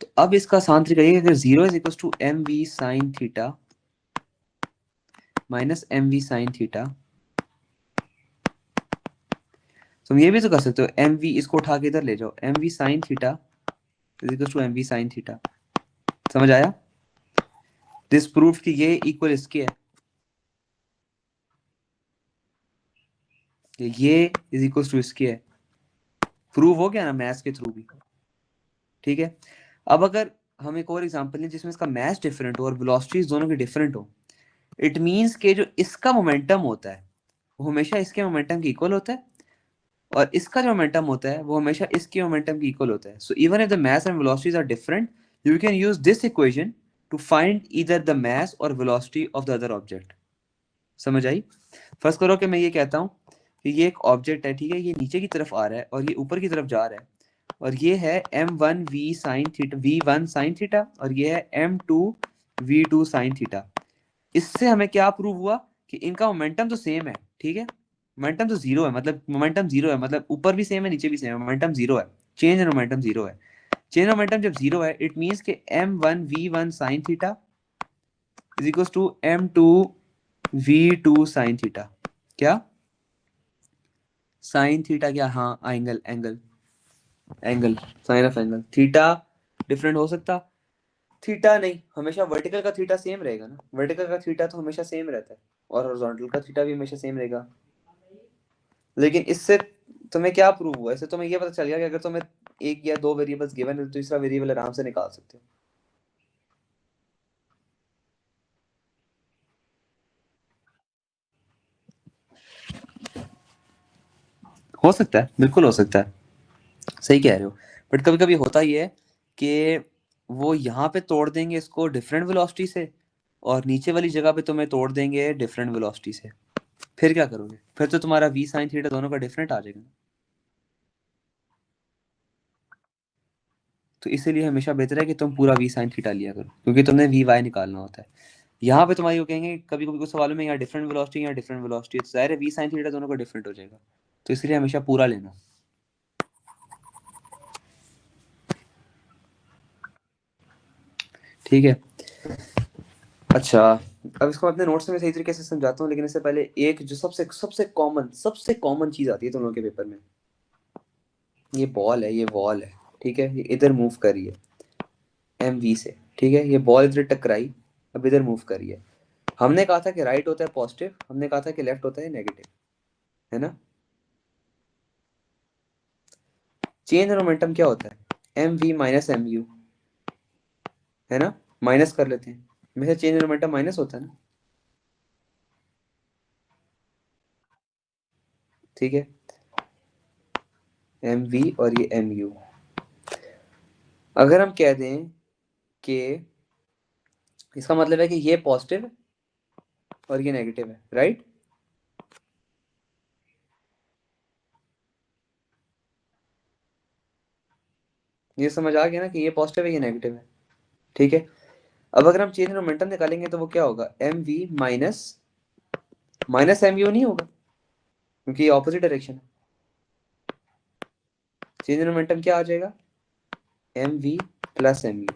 तो अब इसका आसान तरीका ये है, अगर zero is equal to M V sine theta minus M V sine theta, तुम ये भी तो कर सकते हो, एम वी इसको उठा के इधर ले जाओ, M V sine theta is equal to M V sine theta. समझ आया? दिस प्रूफ कि ये इक्वल इसके है, ये इज इक्वल टू इसके है। प्रूव हो गया ना मैथ्स के थ्रू भी, ठीक है। अब अगर हम एक और एग्जांपल लें जिसमें इसका मैथ्स डिफरेंट हो और वेलोसिटीज दोनों की डिफरेंट हो, इट मींस के जो इसका मोमेंटम होता है वो हमेशा इसके मोमेंटम के इक्वल होता है, और इसका जो मोमेंटम होता है वो हमेशा इसके मोमेंटम के इक्वल होता है। So even if the mass and velocities are different, you can use this equation to find either the mass और velocity of the other object. समझ आई? फर्स्ट करो कि मैं ये कहता हूँ कि ये एक ऑब्जेक्ट है, ठीक है, ये नीचे की तरफ आ रहा है और ये ऊपर की तरफ जा रहा है, और ये है m1 v sin theta v1 sin theta, और ये है m2 v2 sin थीटा। इससे हमें क्या प्रूव हुआ कि इनका मोमेंटम तो सेम है, ठीक है, मोमेंटम तो जीरो है, मतलब मोमेंटम जीरो है, मतलब ऊपर भी सेम है नीचे भी सेम है, मोमेंटम जीरो है, चेंज इन मोमेंटम जीरो है। चेंज मोमेंटम जब जीरो है, इट मींस कि m1 v1 sin theta is equal to m2 v2 sin theta. क्या sin थीटा? क्या? हाँ, angle, angle, angle, sine of angle. Theta different हो सकता? थीटा नहीं, हमेशा वर्टिकल का थीटा सेम रहेगा ना, वर्टिकल का थीटा तो हमेशा सेम रहता है, और हॉरिजॉन्टल का थीटा भी हमेशा सेम रहेगा। लेकिन इससे तुम्हें क्या प्रूव हुआ? इससे तुम्हें ये पता चल गया कि अगर तुम्हें एक या दो वेरिएबल्स गिवन है तो तीसरा वेरिएबल आराम से निकाल सकते हो सकता है, बिल्कुल हो सकता है, सही कह रहे हो। बट कभी कभी होता ही है कि वो यहाँ पे तोड़ देंगे इसको डिफरेंट वेलोसिटी से, और नीचे वाली जगह पे तुम्हें तोड़ देंगे डिफरेंट वेलोसिटी से। फिर क्या करोगे? फिर तो तुम्हारा v sin थीटा दोनों का डिफरेंट आ जाएगा। तो इसीलिए हमेशा बेहतर है कि तुम पूरा v sin थीटा लिया करो, क्योंकि तुमने vy निकालना होता है। यहाँ पे तुम्हारी वो कहेंगे कभी कभी कुछ सवालों में यहाँ डिफरेंट वेलोसिटी, यहाँ डिफरेंट वेलोसिटी, तो जाहिर है v sin थीटा दोनों का डिफरेंट हो जाएगा, तो इसलिए हमेशा पूरा लेना। ठीक है, अच्छा, अब इसको अपने नोट्स में सही तरीके से समझाता हूँ, लेकिन इससे पहले एक जो सबसे सबसे कॉमन चीज आती है तुम लोगों के पेपर में, ये बॉल है, ये वॉल है, ठीक है, ये इधर मूव कर रही है एम वी से, ठीक है, ये बॉल इधर टकराई, अब इधर मूव कर रही है। हमने कहा था कि राइट होता है पॉजिटिव, हमने कहा था कि लेफ्ट होता है नेगेटिव, है ना। चेंज इन मोमेंटम क्या होता है? M V minus M U, है ना, माइनस कर लेते हैं, हमेशा चेंज इन मोमेंटम माइनस होता है ना, ठीक है, एम वी और ये एम यू। अगर हम कह दें कि इसका मतलब है कि ये पॉजिटिव और ये नेगेटिव है, राइट। ये समझ आ गया ना कि ये पॉजिटिव है ये नेगेटिव है, ठीक है। अब अगर हम चेंज इन मोमेंटम निकालेंगे तो वो क्या होगा? M V minus minus M U नहीं होगा, क्योंकि ये ऑपोजिट डायरेक्शन है। चेंज इन मोमेंटम क्या आ जाएगा? M V plus M U.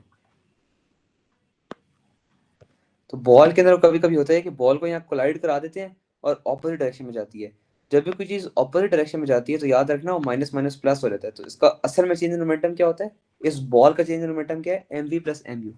तो बॉल के अंदर कभी कभी होता है कि बॉल को यहाँ कोलाइड करा देते हैं और ऑपोजिट डायरेक्शन में जाती है। जब भी कोई चीज ऑपोजिट डायरेक्शन में जाती है तो याद रखना वो माइनस माइनस प्लस हो जाता है, तो इसका असल में चेंज इन मोमेंटम क्या होता है? इस बॉल का चेंज इन मोमेंटम क्या है? M V plus M U.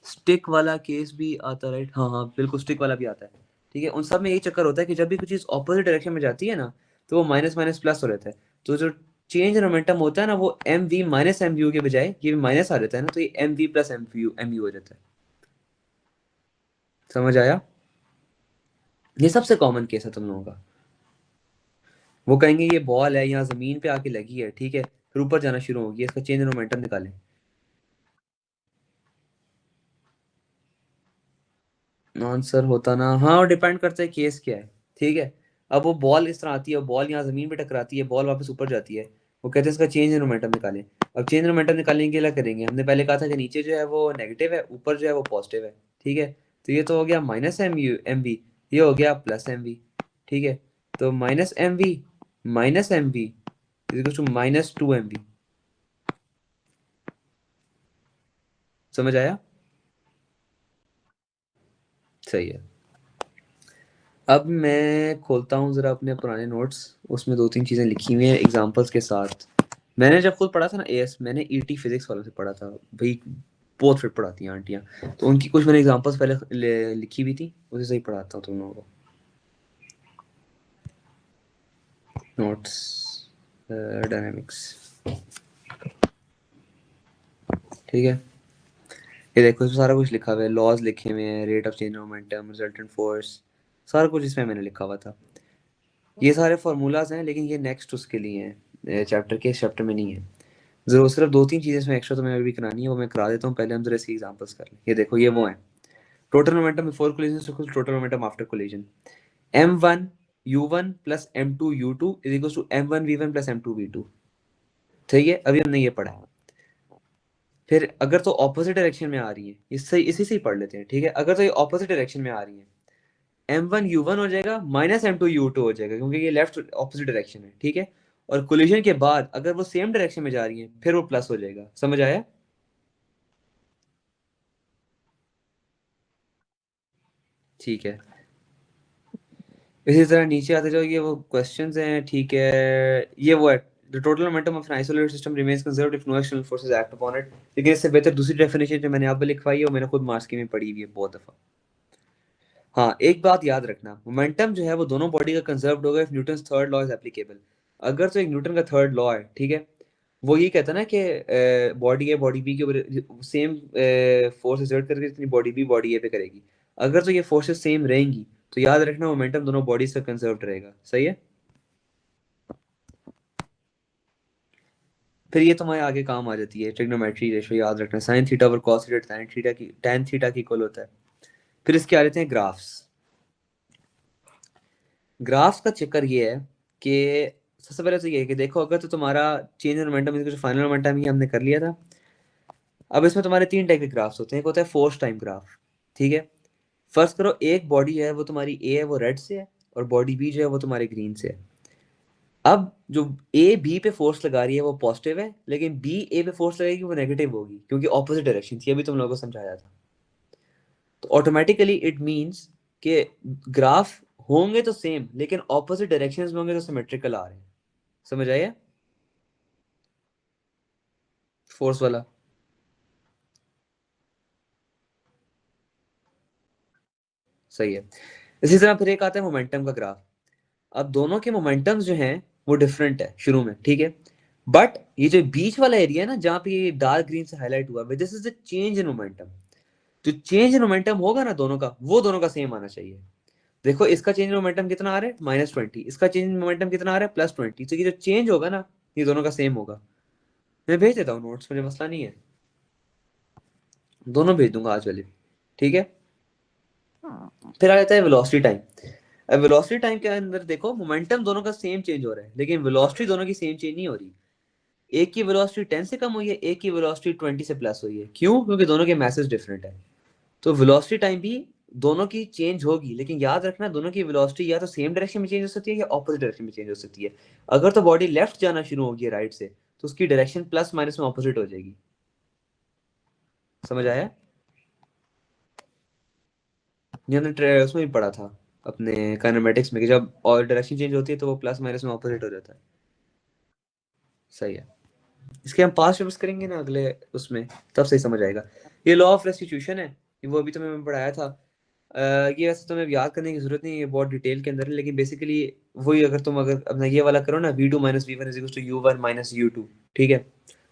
Stick वाला केस भी आता है, राइट, हाँ हाँ बिल्कुल, स्टिक वाला भी आता है, ठीक है। उन सब में यही चक्कर होता है कि जब भी कुछ चीज ऑपोजिट डायरेक्शन में जाती है ना तो वो माइनस माइनस प्लस हो जाता है। तो जो चेंज इन मोमेंटम होता है ना वो M V minus M U के बजाय ये माइनस आ जाता है ना, तो ये M V plus M U हो जाता है। समझ आया? ये सबसे कॉमन केस है तुम लोगों का। वो कहेंगे ये बॉल है, यहाँ जमीन पे आके लगी है, ठीक है, फिर ऊपर जाना शुरू होगी, इसका चेंज इन मोमेंटम निकालें। आंसर होता ना, हाँ, डिपेंड करता है केस क्या है, ठीक है। अब वो बॉल इस तरह आती है, बॉल यहाँ जमीन पे टकराती है, बॉल वापस ऊपर जाती है, वो कहते हैं इसका चेंज इन मोमेंटम निकालें। अब चेंज इन मोमेंटम निकालने के लिए क्या करेंगे? हमने पहले कहा था कि नीचे जो है वो नेगेटिव है, ऊपर जो है वो पॉजिटिव है, ठीक है। तो ये तो हो गया minus M U M V, ये हो गया प्लस एम वी, ठीक है। तो minus M V two minus two M V. समझ आया? सही है। अब मैं खोलता हूँ ज़रा अपने पुराने नोट्स, उसमें दो तीन चीज़ें लिखी हुई हैं एग्जांपल्स के साथ, मैंने जब खुद पढ़ा था ना एएस, मैंने ईटी फिजिक्स वालों से पढ़ा था भाई, बहुत फिट पढ़ाती हैं आंटियां, तो उनकी कुछ मैंने एग्जांपल्स पहले लिखी भी थी, उसे से ही पढ़ाता हूँ तुम लोगों को नोट्स डायनामिक्स। ठीक है, ये देखो इसमें सारा कुछ लिखा हुआ है, लॉज लिखे हुए हैं, rate of change of momentum, resultant force, सारा कुछ इसमें मैंने लिखा हुआ था। ये सारे फार्मूलाज हैं, लेकिन ये नेक्स्ट उसके लिए हैं, चैप्टर के, इस चैप्टर में नहीं है। जरूर सिर्फ दो तीन चीजें इसमें एक्स्ट्रा तुम्हें अभी करानी है, वो मैं करा देता हूँ, पहले हम जरा इसकी एग्जांपल्स कर लें। ये देखो ये वो है, total momentum before collision, total momentum after collision, m1 u1 plus m2 u2 is equal to m1 v1 plus m2 v2। ठीक है, अभी हमने ये पढ़ा है। फिर अगर तो ऑपोजिट डायरेक्शन में आ रही है, इससे इसी से ही पढ़ लेते हैं। ठीक है, अगर तो ये ऑपोजिट डायरेक्शन में आ रही है, m1 u1 हो जाएगा माइनस m2 u2 हो जाएगा, क्योंकि ये लेफ्ट ऑपोजिट डायरेक्शन है। ठीक है, और कोलिजन के बाद अगर वो सेम डायरेक्शन में जा रही है, फिर वो प्लस हो जाएगा। समझ आया? ठीक है, इसी तरह नीचे आते जाओ, ये वो क्वेश्चंस हैं। ठीक है, ये वो है, the total momentum of an isolated system remains conserved if no external forces act upon it. लेकिन इससे बेहतर दूसरी डेफिनेशन जो मैंने आप लिखवाई है, वो मैंने खुद मार्क्स की में पढ़ी हुई है बहुत दफा। हाँ, एक बात याद रखना, मोमेंटम जो है वो दोनों बॉडी का कंजर्व्ड होगा if Newton's third law is applicable. अगर तो एक न्यूटन का थर्ड लॉ है, ठीक है, वो ये कहता है ना कि बॉडी ए बॉडी बी के ऊपर सेम फोर्स एक्सर्ट करके जितनी बॉडी बी बॉडी ए पे करेगी, अगर तो ये फोर्सेस सेम रहेंगी, तो याद रखना मोमेंटम दोनों बॉडीज का कंजर्व्ड रहेगा। सही है? फिर ये तुम्हारे आगे काम आ जाती है ट्रिग्नोमेट्री रेशो, याद रखना साइन थीटा और कॉस थीटा टैन थीटा की इक्वल होता है। फिर इसके आ जाते हैं ग्राफ्स। ग्राफ्स का चक्कर ये है कि सबसे पहले तो ये है कि देखो, अगर तो तुम्हारा चेंज इन मोमेंटम जो फाइनल मोमेंटम ये हमने कर लिया था। अब इसमें तुम्हारे तीन टाइप के ग्राफ्स होते हैं, एक होता है फोर्स टाइम ग्राफ। ठीक है, फर्स्ट करो, एक बॉडी है वो तुम्हारी ए है, वो रेड से है, और बॉडी बी जो है वो तुम्हारे ग्रीन से है। अब जो ए बी पे फोर्स लगा रही है वो पॉजिटिव है, लेकिन बी ए पे फोर्स लगेगी वो नेगेटिव होगी, क्योंकि ऑपोजिट डायरेक्शन थी, अभी तुम लोगों को समझाया था। तो ऑटोमेटिकली इट मींस कि ग्राफ होंगे तो सेम, लेकिन ऑपोजिट डायरेक्शंस में होंगे तो सिमेट्रिकल आ रहे हैं। समझ आया? फोर्स वाला सही है। इसी तरह फिर एक आता है मोमेंटम का ग्राफ। अब दोनों के मोमेंटम्स जो हैं वो डिफरेंट है शुरू में, ठीक है, बट ये जो बीच वाला एरिया है ना, जहाँ पे ये डार्क ग्रीन से हाईलाइट हुआ है, this is the change in momentum. जो चेंज इन मोमेंटम होगा ना दोनों का, वो दोनों का सेम आना चाहिए। देखो इसका चेंज इन मोमेंटम कितना आ रहा है, -20, इसका चेंज इन मोमेंटम कितना आ रहा है, +20, तो ये जो चेंज होगा ना, ये दोनों का सेम होगा। मैं भेज देता हूँ नोट्स, मुझे मसला नहीं है, दोनों भेज दूंगा आज वाले। ठीक है, फिर आ जाता है वेलोसिटी टाइम। अब वेलोसिटी टाइम के अंदर देखो, मोमेंटम दोनों का सेम चेंज हो रहा है, लेकिन वेलोसिटी दोनों की सेम चेंज नहीं हो रही। एक की वेलोसिटी 10 से कम हुई है, एक की वेलोसिटी 20 से प्लस हुई है। क्यों? क्योंकि दोनों के मैसेज डिफरेंट है। तो वेलोसिटी टाइम भी दोनों की चेंज होगी, लेकिन याद रखना दोनों की वेलोसिटी या तो सेम डायरेक्शन में चेंज हो सकती है या ऑपोजिट डायरेक्शन में चेंज हो सकती है। अगर तो बॉडी लेफ्ट जाना शुरू होगी राइट से, तो उसकी डायरेक्शन प्लस माइनस में ऑपोजिट हो जाएगी। समझ आया? ये हमने उसमें भी पढ़ा था अपने काइनेमेटिक्स में, कि जब और डायरेक्शन चेंज होती है तो वो प्लस माइनस में ऑपोजिट हो जाता है। सही है, इसके हम पास्ट रिवर्स करेंगे ना अगले उसमें, तब सही समझ आएगा। ये लॉ ऑफ रेस्टिट्यूशन है, वो अभी तो मैं पढ़ाया था। ये वैसे तुम्हें याद करने की जरूरत नहीं है, ये बहुत डिटेल के अंदर है, लेकिन बेसिकली वही, अगर तुम अगर अपना ये वाला करो ना, v2 minus v1 is equal to u1 minus u2, ठीक है,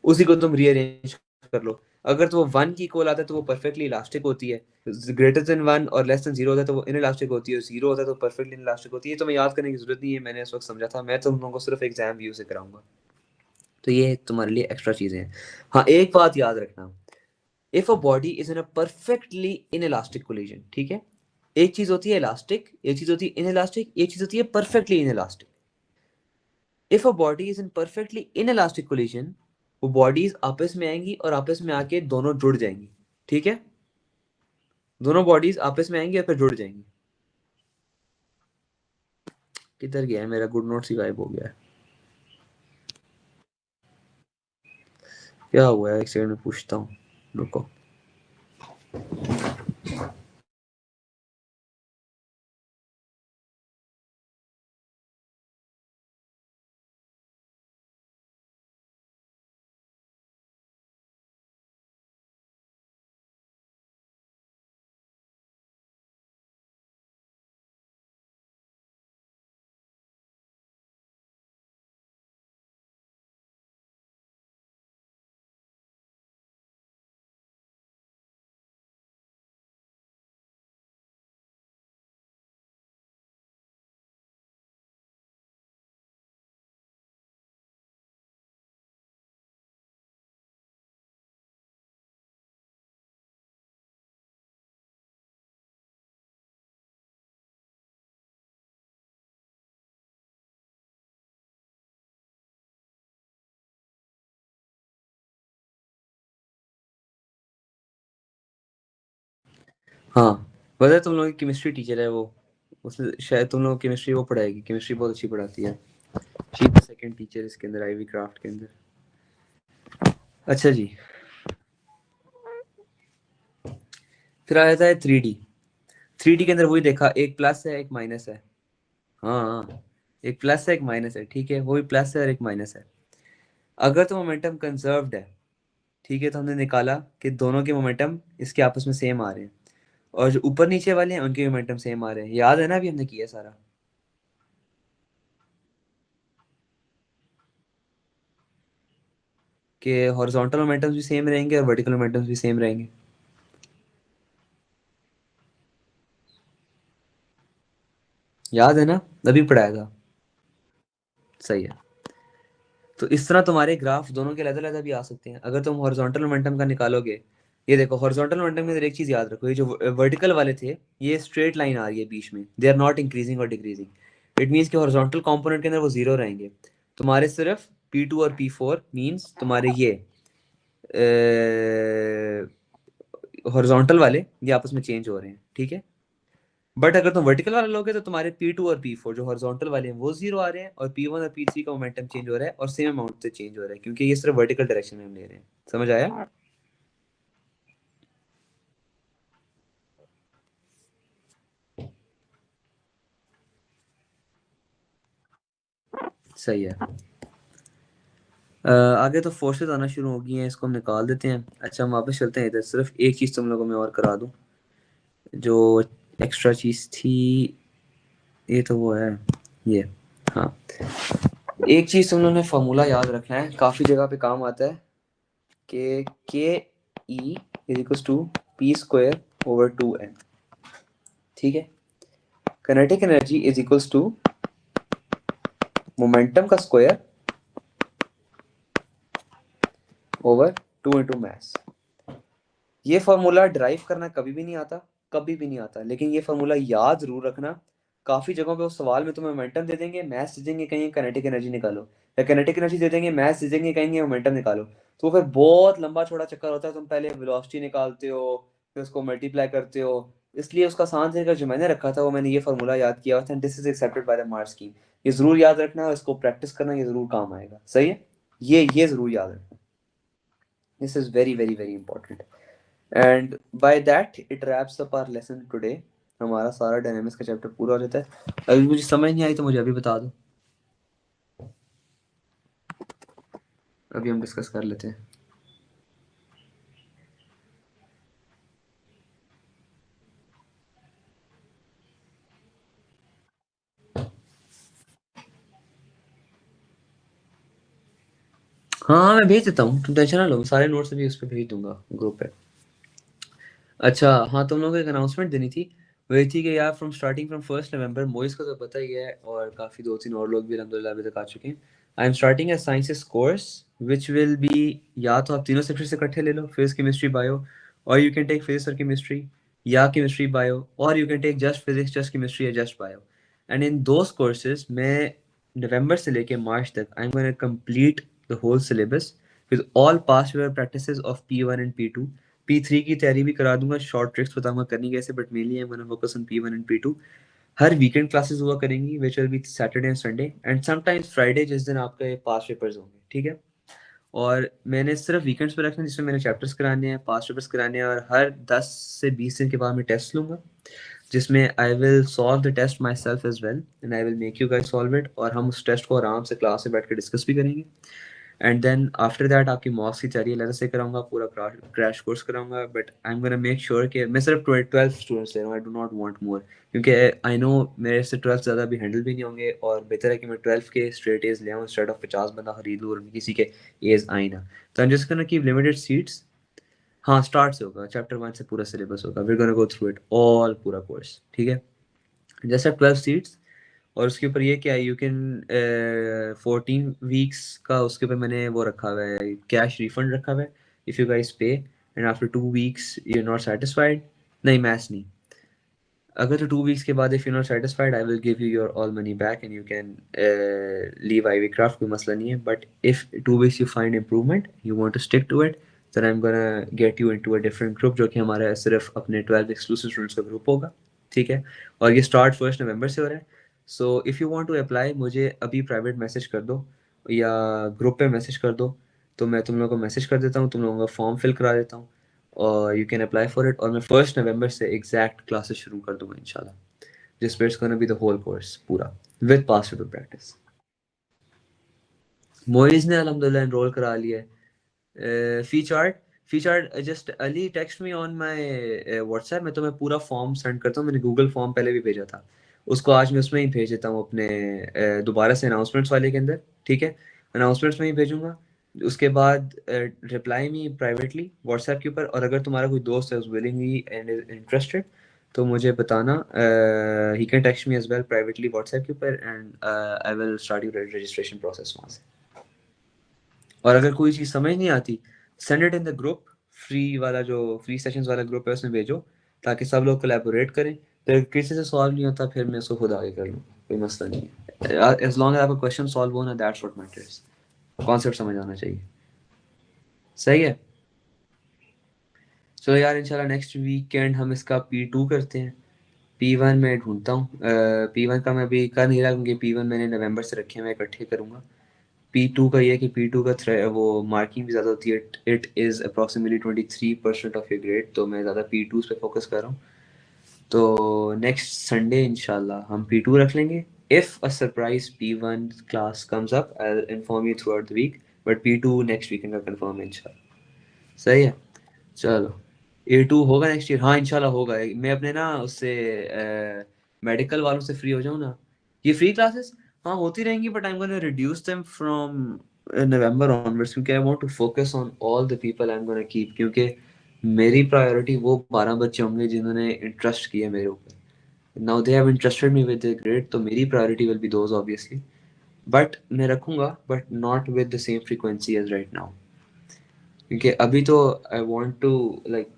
उसी को तुम रीअरेंज कर लो। अगर तो वो 1 की इक्वल आता है तो वो परफेक्टली इलास्टिक होती है, ग्रेटर देन 1 और लेस देन 0 होता है तो वो इनइलास्टिक होती है, 0 होता है तो परफेक्टली इनइलास्टिक होती है। तो मैं याद करने की जरूरत नहीं है, मैंने इस वक्त समझा था, मैं तुम लोगों को सिर्फ एग्जाम व्यू से कराऊंगा। तो ये तुम्हारे लिए एक्स्ट्रा चीजें हैं। हाँ, एक बात याद रखना, if a body is in a perfectly inelastic collision, ठीक है, एक चीज होती है इलास्टिक, एक चीज होती है इनइलास्टिक, एक चीज होती है perfectly inelastic. If a body is in perfectly inelastic collision, वो बॉडीज आपस में आएंगी और आपस में आके दोनों जुड़ जाएंगी। ठीक है, दोनों बॉडीज आपस में आएंगी और फिर जुड़ जाएंगी। किधर गया है मेरा गुड नोट्स ही गायब हो गया है, क्या हुआ है, एक सेकंड में पूछता हूँ, रुको। हाँ, पता है तुम लोगों की केमिस्ट्री टीचर है वो, उसने शायद तुम लोग केमिस्ट्री वो पढ़ाएगी, केमिस्ट्री बहुत अच्छी पढ़ाती है। She is the second teacher इसके अंदर, आईवी क्राफ्ट के अंदर। अच्छा जी, फिर आ जाता है 3D। 3D के अंदर वही देखा, एक प्लस है एक माइनस है। हाँ हाँ, एक प्लस है एक माइनस है, ठीक है, वो भी प्लस है और एक माइनस है। अगर तो मोमेंटम कंजर्व्ड है, ठीक है, तो हमने निकाला कि दोनों के मोमेंटम इसके आपस में सेम आ रहे हैं, और जो ऊपर नीचे वाले हैं उनके मोमेंटम सेम आ रहे हैं। याद है ना, अभी हमने किया सारा कि हॉरिजॉन्टल मोमेंटम्स भी सेम रहेंगे और वर्टिकल मोमेंटम्स भी सेम रहेंगे। याद है ना, अभी पढ़ाया था। सही है। तो इस तरह तुम्हारे ग्राफ दोनों के अलग अलग भी आ सकते हैं अगर तुम हॉरिजॉन्टल मोमेंटम का निकालोगे। ये देखो, हॉरिजॉन्टल मोमेंटम के अंदर एक चीज याद रखो, ये जो वर्टिकल वाले थे, ये स्ट्रेट लाइन आ रही है बीच में, दे आर नॉट इंक्रीजिंग और डिक्रीजिंग। इट मीन्स कि हॉरिजॉन्टल कंपोनेंट के अंदर वो जीरो रहेंगे। तुम्हारे सिर्फ P2 और P4 मीन्स तुम्हारे ये हॉरिजॉन्टल वाले ये आपस में चेंज हो रहे हैं, ठीक है। बट अगर तुम वर्टिकल वाला लोगे तो तुम्हारे P2 और P4 जो हॉरिजॉन्टल वाले हैं वो जीरो आ रहे हैं, और P1 और P3 का मोमेंटम चेंज हो रहा है और सेम अमाउंट से चेंज हो रहा है, क्योंकि ये सिर्फ वर्टिकल डायरेक्शन में हम ले रहे हैं। समझ आया? सही है। आगे तो फोर्सेस आना शुरू हो गई हैं, इसको हम निकाल देते हैं। अच्छा, हम वापस चलते हैं इधर। सिर्फ एक चीज़ तुम लोगों को मैं और करा दूं, जो एक्स्ट्रा चीज़ थी, ये तो वो है, ये। हाँ, एक चीज़ तुम लोगों ने फार्मूला याद रखना है, काफ़ी जगह पे काम आता है, कि K E is equal to P square over 2n। ठीक है, kinetic energy is equals to momentum का स्क्वायर ओवर 2 इंटू मास। ये फार्मूला ड्राइव करना कभी भी नहीं आता, कभी भी नहीं आता, लेकिन ये फार्मूला याद जरूर रखना। काफी जगहों पे उस सवाल में तुम्हें मोमेंटम दे देंगे, मास दे देंगे, कहेंगे काइनेटिक एनर्जी निकालो, या काइनेटिक एनर्जी दे देंगे, मास दे देंगे, कहेंगे मोमेंटम निकालो। तो फिर बहुत लंबा चौड़ा चक्कर होता है, तुम पहले वेलोसिटी निकालते हो, फिर उसको मल्टीप्लाई करते हो। इसलिए उसका आसान तरीका जो मैंने रखा था वो मैंने ये फार्मूला याद किया था, this is accepted by the mark scheme. ये जरूर याद रखना, इसको प्रैक्टिस करना, ये जरूर काम आएगा। सही है, ये जरूर याद रखना। This is very very very important. And by that it wraps up our lesson today. हमारा सारा डायनामिक्स का चैप्टर पूरा हो जाता है। अभी मुझे समझ नहीं आई तो मुझे अभी बता दो, अभी हम डिस्कस कर लेते हैं। हाँ, मैं भेज देता हूँ, तुम टेंशन ना लो, सारे नोट्स अभी उस पर भेज दूंगा ग्रुप पे। अच्छा हाँ, तुम लोगों को एक अनाउंसमेंट देनी थी। वही थी कि यार, फ्रॉम स्टार्टिंग फ्रॉम 1 नवंबर, मोइस को तो पता ही है, और काफ़ी दो तीन और लोग भी अलहमदिल्ला अभी तक आ चुके हैं। I am starting a sciences course which will be, या तो आप तीनों सेक्टर से इकट्ठे ले लो, फिजिक्स केमिस्ट्री बायो, और यू कैन टेक फिजिक्स और केमिस्ट्री, या केमिस्ट्री बायो, और you can take just physics just chemistry या just bio. And in those courses मैं नवंबर से लेके मार्च तक I am gonna complete the whole syllabus with all past paper practices of P1 and P2। P3 की तैयारी भी करा दूंगा, शॉर्ट ट्रिक्स बताऊंगा करनी कैसे, but mainly I am gonna focus on P1 and P2। Her weekend classes हुआ करेंगी, विच will B Saturday and Sunday and sometimes Friday, जिस दिन आपके पास पेपर्स होंगे, ठीक है। और मैंने सिर्फ वीकेंड्स पे रखना है जिसमें मैंने चैप्टर्स कराने हैं, पास पेपर्स कराने हैं, और हर 10 से 20 दिन के बाद मैं टेस्ट लूंगा, जिसमें I will solve the test myself as well and I will make you guys solve it, और हम उस टेस्ट को आराम से क्लास में बैठ के डिस्कस भी करेंगे। एंड देन आफ्टर दैट आपकी मॉक्स की तैयारी अलग से कराऊंगा, पूरा क्रैश कोर्स कराऊंगा, but I am gonna make sure कि मैं सिर्फ 12 स्टूडेंट्स ले रहा हूँ, I do not want more, क्योंकि आई नो मेरे से 12 ज़्यादा भी हैंडल भी नहीं होंगे, और बेहतर है कि मैं 12 के स्ट्रेट एज ले आऊँ इंस्टेड ऑफ 50 बंदा खरीद लूँ और किसी के एज आई ना। तो I am just gonna keep limited seats. हाँ, स्टार्ट से होगा, चैप्टर 1 से पूरा सिलेबस होगा, we gonna go through it all, पूरा कोर्स, ठीक है। जैसे 12 सीट्स, और उसके ऊपर ये क्या है, यू कैन 14 वीक्स का उसके ऊपर मैंने वो रखा हुआ है, कैश रिफंड रखा हुआ है, if you guys pay and after 2 weeks you are not satisfied, नहीं मैथ्स नहीं, अगर तो 2 वीक्स के बाद if you not satisfied I will give you your all money back and you can leave IV craft, कोई मसला नहीं है। But if 2 weeks you find improvement, you want to stick to it, then I'm gonna get you into a different group जो कि हमारा सिर्फ अपने 12 exclusive students का ग्रुप होगा, ठीक है। और ये स्टार्ट 1 नवंबर से हो रहा है। So if you want to apply मुझे अभी प्राइवेट मैसेज कर दो या ग्रुप पे मैसेज कर दो, तो मैं तुम लोगों को मैसेज कर देता हूँ, तुम लोगों का फॉर्म फिल करा देता हूँ और you can apply for it. और मैं 1 नवंबर से एग्जैक्ट क्लासेस शुरू कर दूंगा इंशाल्लाह, जिस पे it's gonna be the whole course पूरा with past paper practice. Moiz ने अल्हम्दुलिल्लाह एनरोल करा लिया है। Fee chart just Ali text me on my WhatsApp, मैं तुम्हें पूरा फॉर्म सेंड करता हूँ। मैंने गूगल फॉर्म पहले भी भेजा था, उसको आज मैं उसमें ही भेज देता हूँ अपने दोबारा से अनाउंसमेंट्स वाले के अंदर, ठीक है। अनाउंसमेंट्स में ही भेजूंगा। उसके बाद रिप्लाई मी प्राइवेटली व्हाट्सएप के ऊपर, और अगर तुम्हारा कोई दोस्त है विलिंगली एंड इंटरेस्टेड तो मुझे बताना, he can text me as well privately WhatsApp के ऊपर and I will start your registration process वहाँ से। और अगर कोई चीज़ समझ नहीं आती send it in the group, free वाला जो फ्री सेशंस वाला ग्रुप है उसमें भेजो, ताकि सब लोग कोलैबोरेट करें। तो किसी से सॉल्व नहीं होता फिर मैं उसको खुद आगे कर लूँ, कोई मसला नहीं है। एज लॉन्ग एज आपका क्वेश्चन सॉल्व हो ना, दैट्स व्हाट मैटर्स। कॉन्सेप्ट समझ आना चाहिए, सही है। चलो यार इंशाल्लाह नेक्स्ट वीकेंड हम इसका P2 करते हैं। P1 मैं ढूंढता हूँ, P1 का मैं अभी कर नहीं रहा क्योंकि P1 मैंने नवंबर से रखे हुए इकट्ठे करूँगा। P2 का ये है कि P2 का वो मार्किंग भी ज़्यादा होती है, it is approximately 23% of your grade, तो मैं ज़्यादा P2 पे फोकस कर रहा हूँ। तो नेक्स्ट संडे इंशाल्लाह हम P2 रख लेंगे। If a surprise P1 class comes up I will inform you throughout the week, but P2 next weekend का कंफर्म है इंशाल्लाह, सही है। चलो A2 होगा नेक्स्ट ईयर, हाँ इंशाल्लाह होगा। मैं अपने ना उससे मेडिकल वालों से फ्री हो जाऊँ ना, ये फ्री क्लासेस हाँ होती रहेंगी, but I am gonna reduce them from November onwards, क्योंकि I want to focus on all the people I am gonna keep, क्योंकि मेरी प्रायोरिटी वो 12 बच्चे होंगे जिन्होंने इंटरेस्ट किया मेरे ऊपर। Now they have interested me with the grade, तो मेरी priority will be those obviously, but मैं रखूंगा but not with the same frequency as right now, क्योंकि अभी तो आई वांट टू लाइक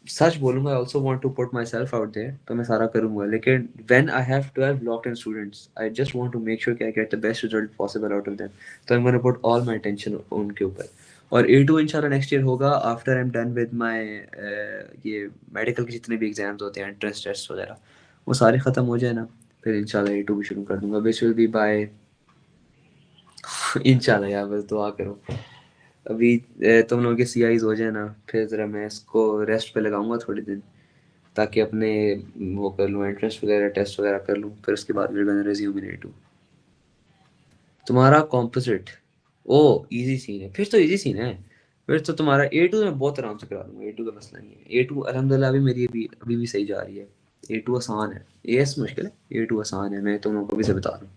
सच बोलूंगा, I also want to put myself out there, तो मैं सारा करूंगा, लेकिन when I have 12 locked in students I just want to make sure कि I get the best result possible out of them, तो I am gonna put all my attention उनके ऊपर। और A2 इंशाल्लाह नेक्स्ट ईयर होगा after I am done with my ये medical के जितने भी एग्जाम्स होते हैं, एंट्रेंस टेस्ट वगैरह, वो सारे ख़त्म हो जाए ना, फिर इंशाल्लाह A2 भी शुरू कर दूंगा, विच विल बी बाय इंशाल्लाह। यार बस दुआ करो अभी तुम लोगों के CIs हो जाए ना, फिर ज़रा मैं इसको रेस्ट पे लगाऊंगा थोड़े दिन, ताकि अपने वो कर लूँ, एंट्रेंस वगैरह टेस्ट वगैरह कर लूँ, फिर उसके बाद मेरे रिज्यूम इन A2। तुम्हारा कॉम्पोजिट, ओ इजी सीन है, फिर तो इजी सीन है, फिर तो तुम्हारा A2 में बहुत आराम से करा दूंगा, A2 का मसला नहीं है। A2 अल्हम्दुलिल्लाह अभी मेरी अभी भी सही जा रही है। A2 आसान है, AS मुश्किल है, A2 आसान है, मैं तुम लोगों को भी से बता दूँ।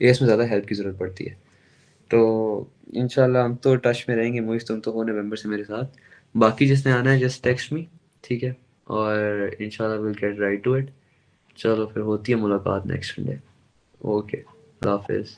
AS में ज़्यादा हेल्प की ज़रूरत पड़ती है। तो इंशाल्लाह हम तो टच में रहेंगे। मोहित तुम तो हो नवंबर से मेरे साथ, बाकी जिसने आना है जस्ट टेक्स्ट मी, ठीक है। और इंशाल्लाह will get right to it. चलो फिर होती है मुलाकात नेक्स्ट संडे। ओके, अल्लाह हाफिज़।